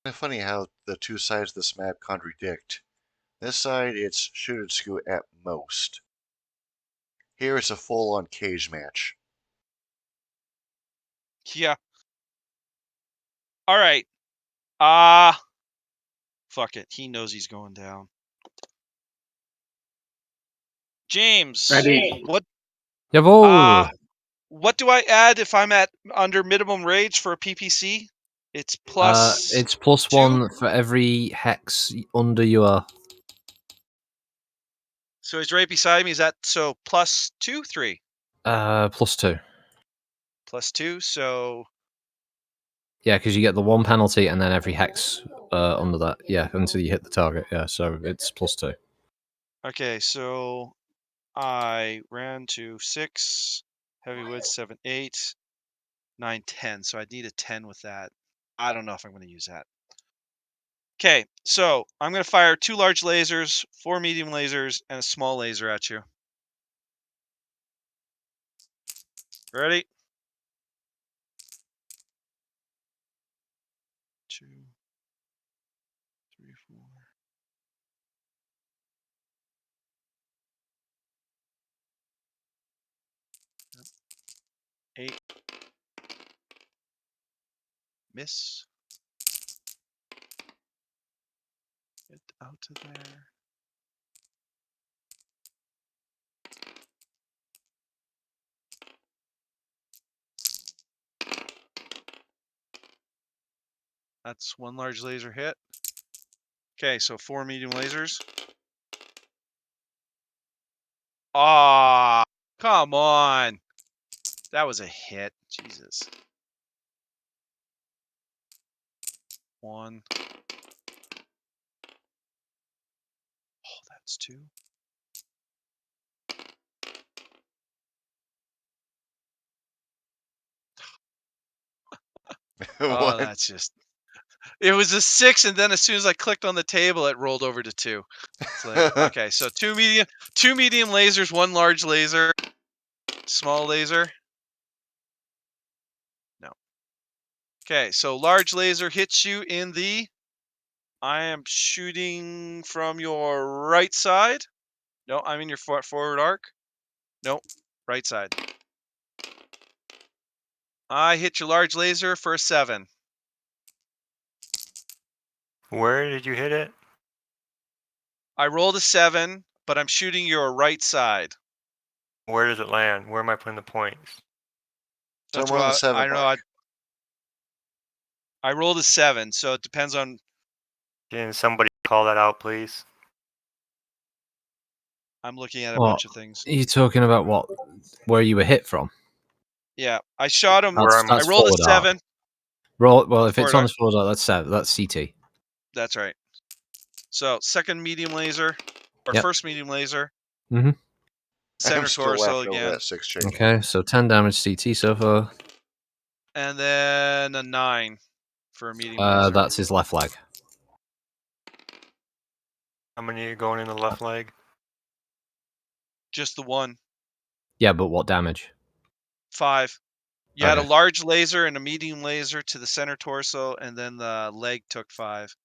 Kind of funny how the two sides of this map contradict. This side, it's shoot and scoot at most. Here, it's a full-on cage match. Yeah. All right. Fuck it. He knows he's going down. James, Ready. what Jawohl! what do I add if I'm at under minimum rage for a PPC? It's plus It's plus 2? 1 for every hex under you are. So he's right beside me. Is that so plus 2, 3? Plus 2. Plus 2, so Yeah, because you get the 1 penalty and then every hex under that. Yeah, until you hit the target. Yeah, so it's plus 2. okay, so I ran to 6, heavyweight 7, 8, 9, 10. So I'd need a 10 with that. I don't know if I'm going to use that. Okay, so I'm going to fire 2 large lasers, 4 medium lasers, and a small laser at you. Ready? 2, 3, 4. Yep. 8. Miss. Get out of there. That's one large laser hit. Okay, so 4 medium lasers. Ah, come on. That was a hit. Jesus. 1. Oh, that's 2. Oh, One. that's just. It was a 6, and then as soon as I clicked on the table, it rolled over to 2. It's like, okay, so 2 medium lasers, 1 large laser, small laser. No. Okay, so large laser hits you in the. I am shooting from your right side. No, I'm in your forward arc. Nope, right side. I hit your large laser for a 7. Where did you hit it? I rolled a 7, but I'm shooting your right side. Where does it land? Where am I putting the points? That's Somewhere on the what 7 I don't know. mark. I rolled a 7, so it depends on. Can somebody call that out, please? I'm looking at a What bunch of things. are you talking about? What? Where you were hit from? Yeah, I shot him. Where am I? I That's rolled a forward arc. 7. Well, if it's Forward on arc. the forward arc, that's 7. That's CT. That's right. So second medium laser, or Yep. first medium laser. Mm-hmm. Center I'm still torso laughing over again. that 6 change. Okay, so 10 damage CT so far. And then a 9 for a medium laser. That's his left leg. How many are going in the left leg? Just the 1. Yeah, but what damage? 5. You had a Okay. large laser and a medium laser to the center torso, and then the leg took 5.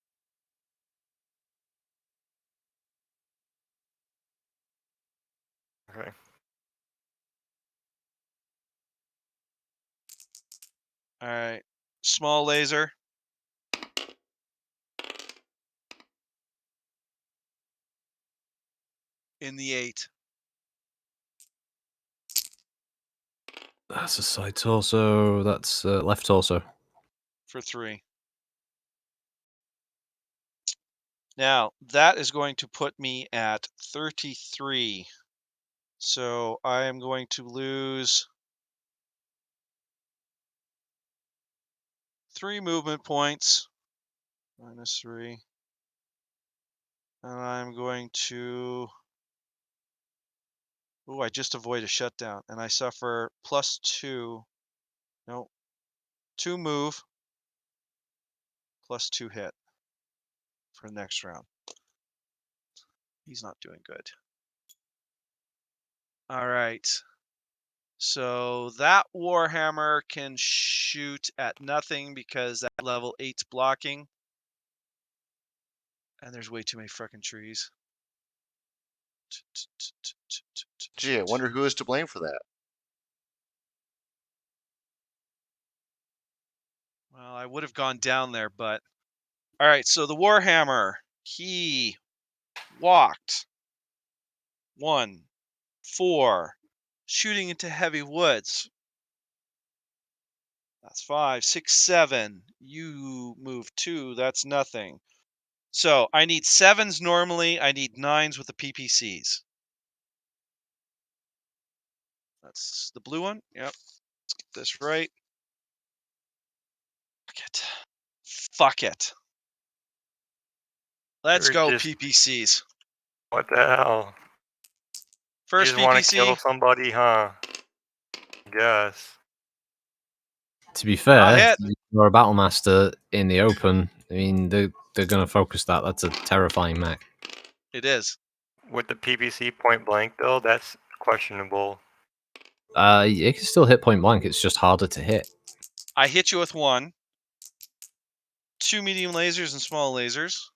Okay. All right. Small laser. In the 8. That's a side torso. That's left torso. For 3. Now, that is going to put me at 33. So I am going to lose 3 movement points. -3. And I'm going to. Ooh, I just avoid a shutdown. And I suffer +2. No. 2 move. +2 hit. For next round. He's not doing good. All right. So that Warhammer can shoot at nothing because that level 8's blocking. And there's way too many frickin' trees. Gee, I wonder who is to blame for that. Well, I would have gone down there, but. All right, so the Warhammer, he walked 1, 4, shooting into heavy woods. That's 5, 6, 7. You move 2. That's nothing. So I need 7s normally. I need 9s with the PPCs. That's the blue one. Yep. Let's get this right. Fuck it. Fuck it. Let's You're go just- PPCs. What the hell? First You just want to kill PPC. somebody, huh? Yes. To be fair, hit. you're a battle master in the open. I mean, they're going to focus that. That's a terrifying mech. It is. With the PVC point blank, though, that's questionable. It can still hit point blank. It's just harder to hit. I hit you with 1. 2 medium lasers and small lasers.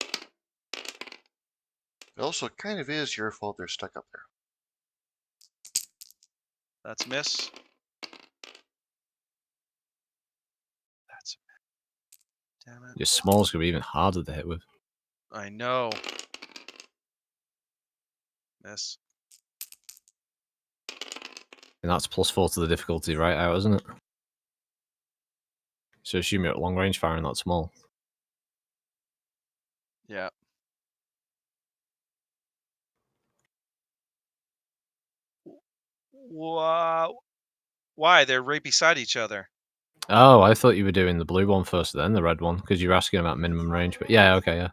It also kind of is your fault they're stuck up there. That's a miss. That's damn it. Your small's going to be even harder to hit with. I know. Miss. And that's +4 to the difficulty right out, isn't it? So assume you're at long range firing, not small. Yeah. Wow. Why? They're right beside each other. Oh, I thought you were doing the blue one first, then the red one, because you were asking about minimum range. But yeah, okay, yeah.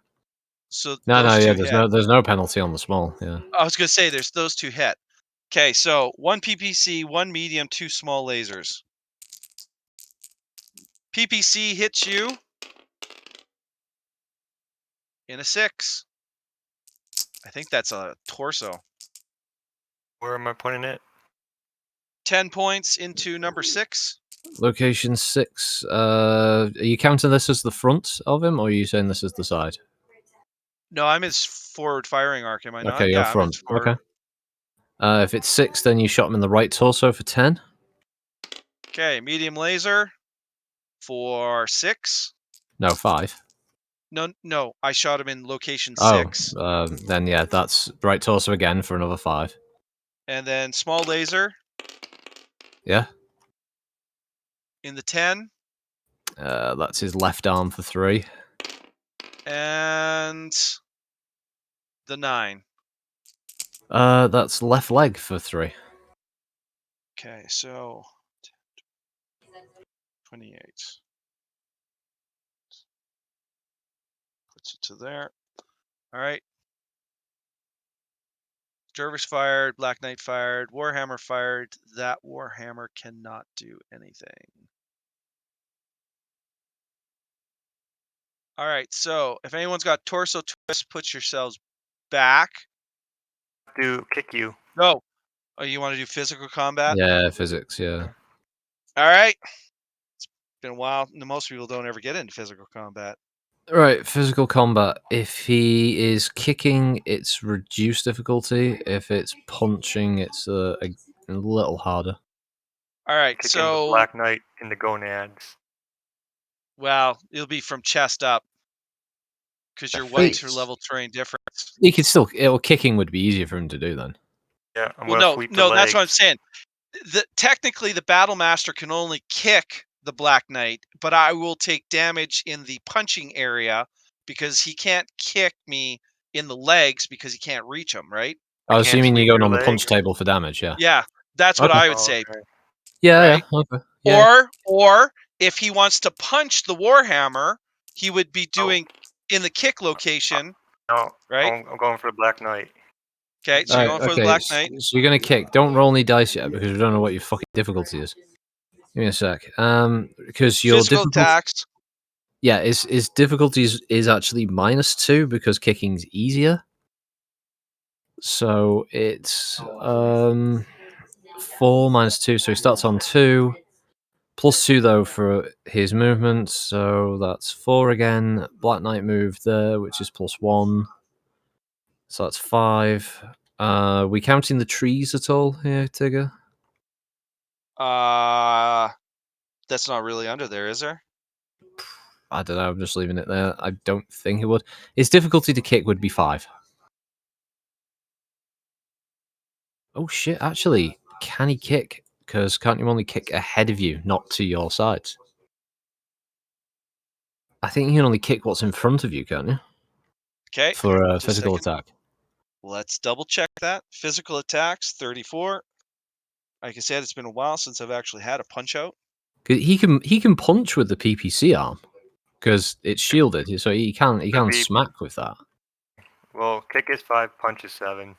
So No, those yeah. two hit. There's no penalty on the small. Yeah. I was gonna say there's those two hit. Okay, so 1 PPC, 1 medium, 2 small lasers. PPC hits you in a 6. I think that's a torso. Where am I putting it? 10 points into number 6. Location 6. Are you counting this as the front of him, or are you saying this is the side? No, I'm his forward firing arc, am I not? Okay, you're Yeah, I'm his front. forward. Okay. If it's 6, then you shot him in the right torso for 10. Okay, medium laser for 6. No, 5. No, I shot him in location Oh, 6. then yeah, that's right torso again for another 5. And then small laser Yeah. in the 10. That's his left arm for 3. And the 9. That's left leg for 3. Okay, so 28. Puts it to there. All right. Jervis fired, Black Knight fired, Warhammer fired. That Warhammer cannot do anything. All right, so if anyone's got torso twist, put yourselves back. Do kick you. No. Oh, you want to do physical combat? Yeah, physics. Yeah. All right. It's been a while. Most people don't ever get into physical combat. Right, physical combat. If he is kicking, it's reduced difficulty. If it's punching, it's a little harder. All right, Kicking the so Black Knight in the gonads. well, it'll be from chest up because you're 1 Wait. level terrain difference. He could still. Kicking would be easier for him to do then. Yeah, I'm Well, gonna sweep the no, legs. that's what I'm saying. Technically, the battle master can only kick the Black Knight, but I will take damage in the punching area because he can't kick me in the legs because he can't reach them, right? Oh, so can't you mean you're sweep going your on the leg? punch table for damage? Yeah. Yeah, that's what Okay. I would Oh, say, okay. Yeah. right? Yeah. Okay. Yeah. Or if he wants to punch the Warhammer, he would be Oh. doing in the kick location, No, right? I'm going for the Black Knight. Okay, so you're going for the Black Knight. So you're gonna kick. Don't roll any dice yet because we don't know what your fucking difficulty is. Give me a sec. Because your Physical difficulty. attacks. Yeah, his difficulty is actually -2 because kicking's easier. So it's 4 -2, so he starts on 2. +2 though for his movement, so that's 4 again. Black Knight move there, which is +1. So that's 5. We counting the trees at all here, Tiggerr? That's not really under there, is there? I don't know, I'm just leaving it there. I don't think it would. His difficulty to kick would be 5. Oh shit, actually, can he kick? Because can't you only kick ahead of you, not to your sides? I think you can only kick what's in front of you, can't you? Okay. For a just a physical second. attack. Let's double check that. Physical attacks, 34. Like I said, it's been a while since I've actually had a punch out. 'Cause he can punch with the PPC arm because it's shielded, so he can be- smack with that. Well, kick is 5, punch is 7.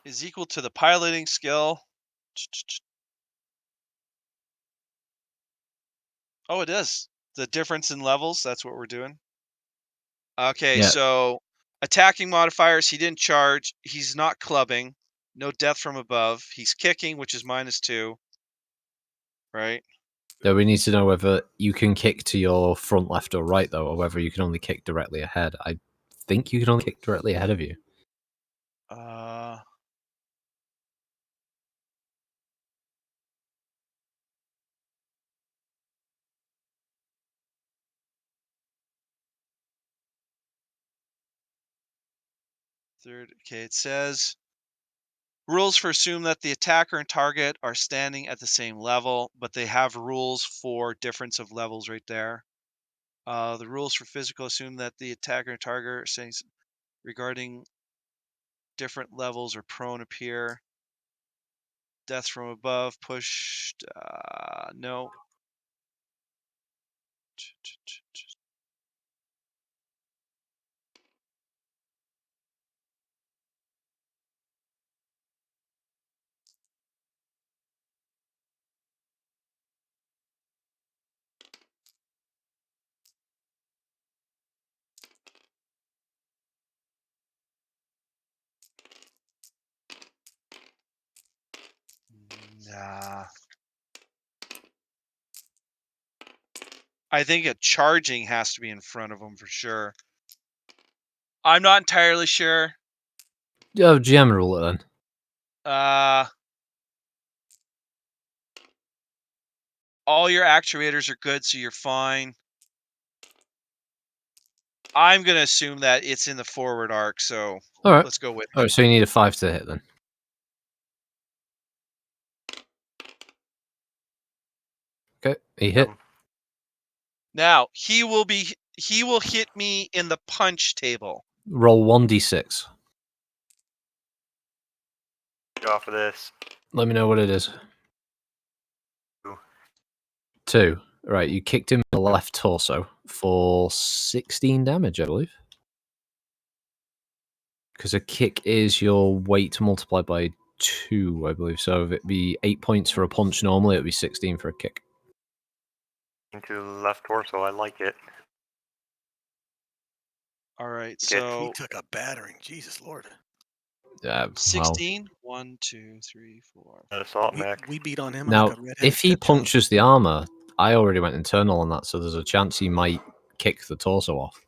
Is equal to the piloting skill. Oh, it is. The difference in levels, that's what we're doing. Okay, Yeah. so attacking modifiers, he didn't charge. He's not clubbing. No death from above. He's kicking, which is -2. Right? So we need to know whether you can kick to your front, left, or right, though, or whether you can only kick directly ahead. I think you can only kick directly ahead of you. Third. Okay, it says Rules for assume that the attacker and target are standing at the same level, but they have rules for difference of levels right there. The rules for physical assume that the attacker and target are saying regarding different levels or prone appear. Death from above, pushed, no. Nah. I think a charging has to be in front of them for sure. I'm not entirely sure. Oh, GM rule it then. All your actuators are good, so you're fine. I'm going to assume that it's in the forward arc, so All right. let's go with All it. right, so you need a 5 to hit then. Okay, he hit. Now, he will hit me in the punch table. Roll 1d6. Go off of this. Let me know what it is. 2. Right, you kicked him in the left torso for 16 damage, I believe. Because a kick is your weight multiplied by 2, I believe. So if it'd be 8 points for a punch normally, it'd be 16 for a kick. Into the left torso, I like it. All right, Okay. so He took a battering. Jesus Lord. Yeah, well, 16. 1, 2, 3, 4. An assault mech. We beat on him now, like a redheaded if he stepchild. punctures the armor, I already went internal on that, so there's a chance he might kick the torso off.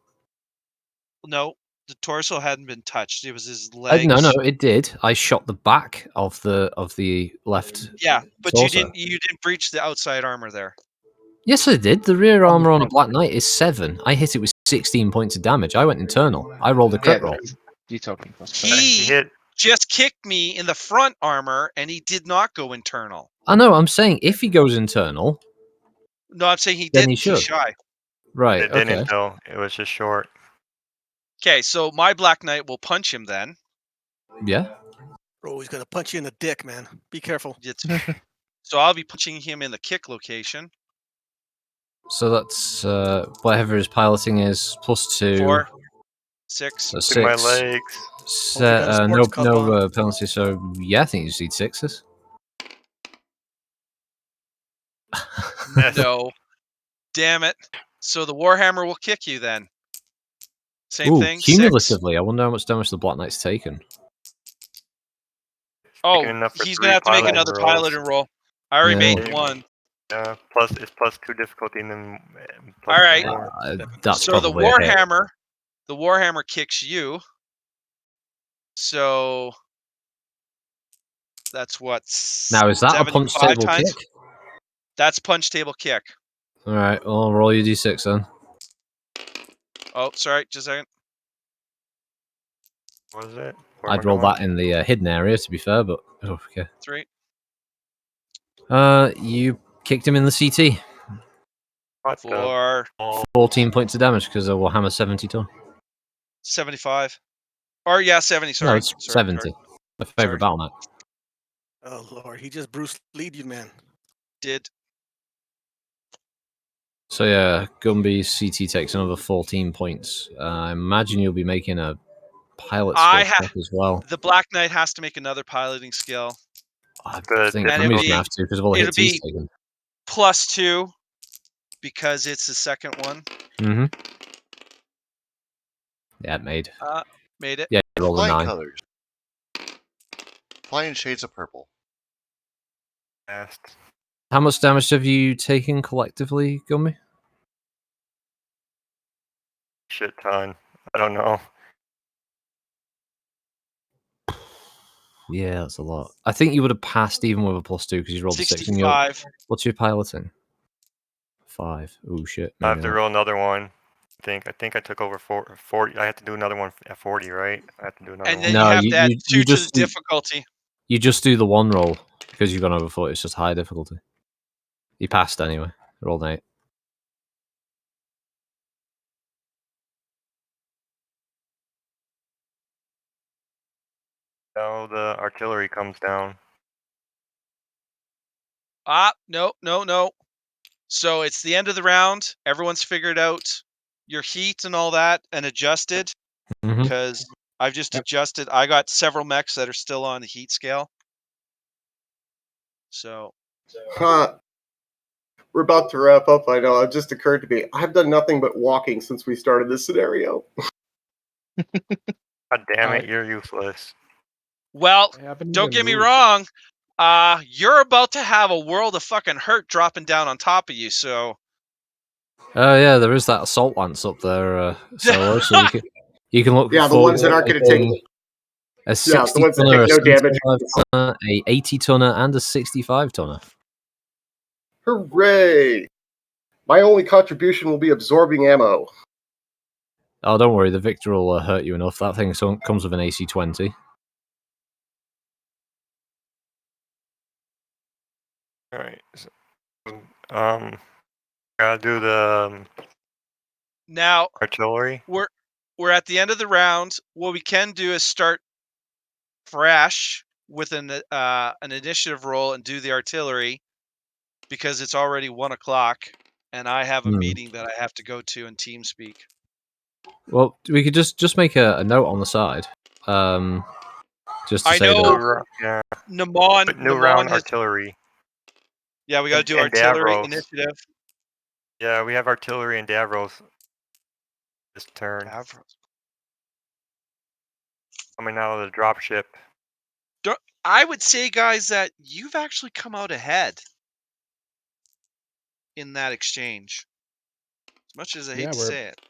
No, the torso hadn't been touched. It was his legs. No, it did. I shot the back of the left. Yeah, but torso. you didn't breach the outside armor there. Yes, I did. The rear On the armor on a front. Black Knight is 7. I hit it with 16 points of damage. I went internal. I rolled a crit roll. You're talking crossbow. He hit. just kicked me in the front armor, and he did not go internal. I know. I'm saying if he goes internal, No, I'm saying he then didn't. he should. He's shy. Right. It Okay. didn't though. It was just short. Okay, so my Black Knight will punch him then. Yeah. Bro, he's gonna punch you in the dick, man. Be careful. So I'll be punching him in the kick location. So that's whatever his piloting is +2. 4, 6. So To my 6. legs. Hope you got a No, sports cup on. penalty. So yeah, I think you just need 6s. No. Damn it. So the Warhammer will kick you then. Same Ooh, thing. 6. cumulatively, I wonder how much damage the Black Knight's taken. Oh, enough for he's 3 gonna have to make piloting another rolls. piloting roll. I already Yeah. made one. Plus it's +2 difficulty and then All right. more. That's So the probably a hit. Warhammer kicks you. So that's what. Now is that a punch 75 table times? kick? That's punch table kick. All right, well, I'll roll your d6 then. Oh, sorry, just a second. What was it? I'd roll that in the hidden area, to be fair, but okay. 3. You kicked him in the CT. What For 14 points of damage because of Warhammer 70 ton. 75. Or yeah, 70. Sorry. No, it's 70. My favorite battle map. Oh Lord, he just Bruce Lee'd you, man. Did. So yeah, Gumby's CT takes another 14 points. I imagine you'll be making a pilot skill check as well. The Black Knight has to make another piloting skill. I think And Gumby's gonna have to because of all the hits he's taken. +2 because it's the second one. Mm-hmm. Yeah, it made. Made it. Yeah, you rolled a Flying 9. colors. Flying shades of purple. How much damage have you taken collectively, Gumby? Shit ton. I don't know. Yeah, that's a lot. I think you would have passed even with a +2 because you rolled a 6. 65. What's your piloting? 5. Oh shit. I have to roll another one. I think I took over 40. I have to do another one at 40, right? I have to do another one. And then you have to add 2 to the difficulty. You just do the one roll because you've gone over 40. It's just high difficulty. You passed anyway. Rolled an 8. Now the artillery comes down. No. So it's the end of the round. Everyone's figured out your heat and all that and adjusted Mhm. because I've just Yep. adjusted. I got several mechs that are still on the heat scale. So Huh. We're about to wrap up. I know. It just occurred to me. I've done nothing but walking since we started this scenario. God damn it, I- you're useless. well, I haven't don't even get me moved. wrong. You're about to have a world of fucking hurt dropping down on top of you. So Oh yeah, there is that assault lance up there. So you can look Yeah, the forward ones that to aren't going to take. taking a Yeah, 60 the ones that tonner, a take no damage. 75 tonner, a 80 tonner, and a 65 tonner. Hooray! My only contribution will be absorbing ammo. Oh, don't worry, the Victor will hurt you enough. That thing comes with an AC 20. All right. So, gotta do the now artillery. we're at the end of the round. What we can do is start fresh with an initiative roll and do the artillery because it's already 1 o'clock and I have a meeting that I have to go to in TeamSpeak. Well, we could just make a note on the side, just to I say know that. Yeah. New round Namon has. artillery. Yeah, we got to do And artillery Davros. initiative. Yeah, we have artillery and Davros this turn. Coming out of the dropship. I would say, guys, that you've actually come out ahead in that exchange. As much as I hate to say it.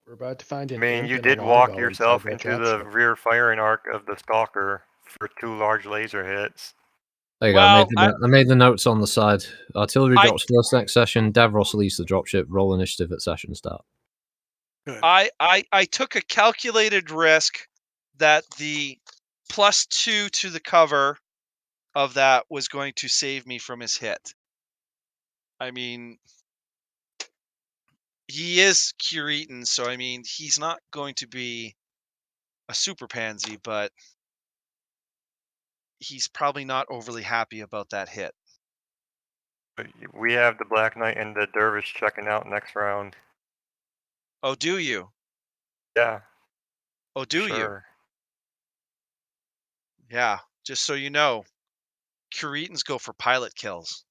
We're about to find I an mean, imp you and a did walk longbow yourself inside that into the dropship. rear firing arc of the stalker for 2 large laser hits. There you go. I made the notes on the side. Artillery drops first next session. Davros leaves the dropship. Roll initiative at session start. Good. I took a calculated risk that the +2 to the cover of that was going to save me from his hit. I mean, he is Curitan, so I mean, he's not going to be a super pansy, but he's probably not overly happy about that hit. But we have the Black Knight and the Dervish checking out next round. Oh, do you? Yeah. Oh, do you? Yeah, just so you know, Curitans go for pilot kills.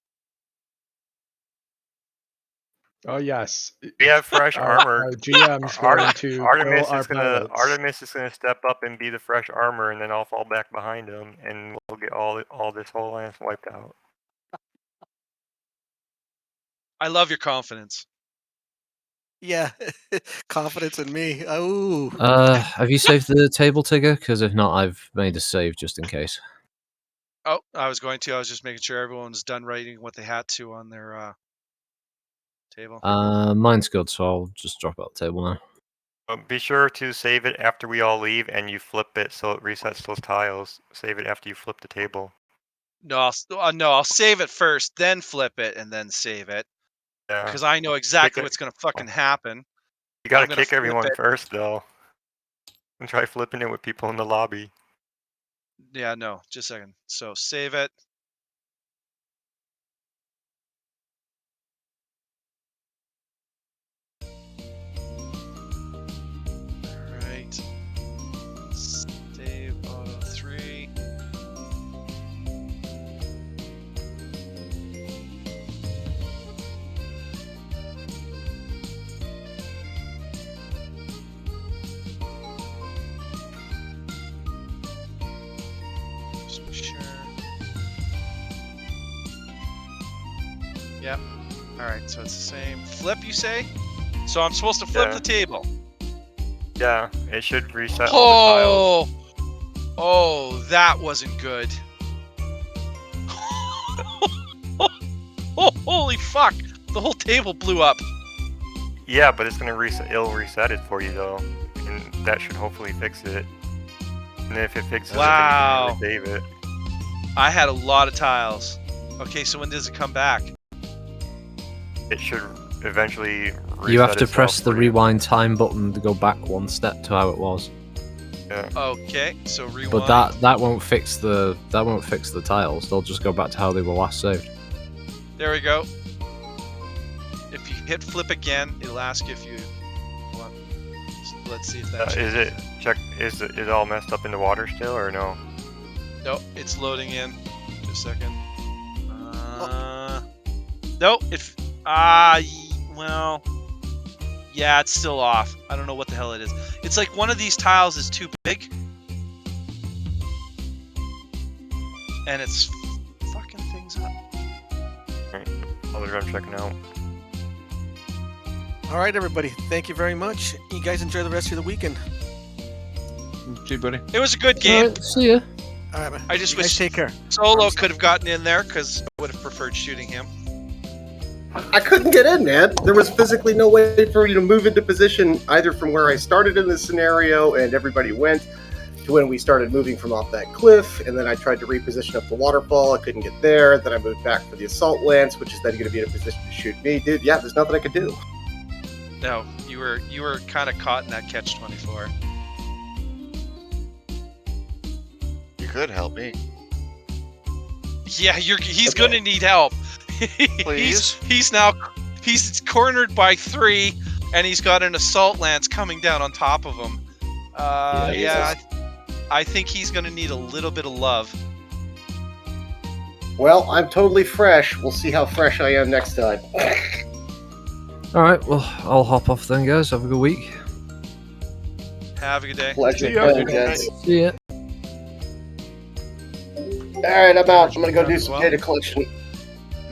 Oh yes. We have fresh armor. Our GM's going to kill our pilots. Artemis is going to step up and be the fresh armor, and then I'll fall back behind him, and we'll get all this whole lance wiped out. I love your confidence. Yeah, confidence in me. Oh. Have you saved the table, Tiggerr? Because if not, I've made a save just in case. Oh, I was going to. I was just making sure everyone's done writing what they had to on their table. Mine's good, so I'll just drop out the table now. Be sure to save it after we all leave, and you flip it so it resets those tiles. Save it after you flip the table. No, I'll save it first, then flip it, and then save it. Yeah. Because I know exactly what's going to fucking happen. You gotta kick everyone first, though. And try flipping it with people in the lobby. Yeah, no, just a second. So save it. Alright. Save auto 3. Just be sure. Yep. Alright, so it's the same. Flip, you say? So I'm supposed to flip the table. Yeah, it should reset all the tiles. Oh, that wasn't good. Oh, holy fuck! The whole table blew up. Yeah, but it's gonna reset. It'll reset it for you though, and that should hopefully fix it. And if it fixes it, then you can save it. I had a lot of tiles. Okay, so when does it come back? It should eventually reset You have to itself press the for you. rewind time button to go back one step to how it was. Yeah. Okay, so rewind. But that won't fix the tiles. They'll just go back to how they were last saved. There we go. If you hit flip again, it'll ask you if you want. So let's see if that. Is it check? Is it all messed up in the water still or no? Nope, it's loading in. Just a second. Nope. Well. Yeah, it's still off. I don't know what the hell it is. It's like one of these tiles is too big. And it's fucking things up. Alright, I'm checking out. All right, everybody. Thank you very much. You guys enjoy the rest of the weekend. See you, buddy. It was a good game. Alright, see ya. All right, man. I just You guys wish take care. Solo could have gotten in there because I would have preferred shooting him. I couldn't get in, man. There was physically no way for you to move into position either from where I started in this scenario and everybody went to when we started moving from off that cliff, and then I tried to reposition up the waterfall. I couldn't get there. Then I moved back for the assault lance, which is then going to be in a position to shoot me. Dude, yeah, there's nothing I could do. No, you were kind of caught in that catch-24. You could help me. Yeah, he's gonna need help. Please? He's cornered by 3, and he's got an assault lance coming down on top of him. I think he's gonna need a little bit of love. Well, I'm totally fresh. We'll see how fresh I am next time. Alright, well, I'll hop off then, guys. Have a good week. Have a good day. Pleasure. See ya. Gents. See ya. All right, I'm out. I'm gonna go do some Well. data collection.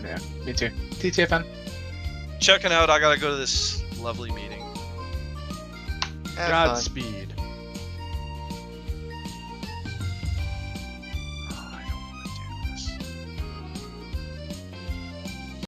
Yeah, me too. TTFN. Checking out. I gotta go to this lovely meeting. Have fun. Godspeed.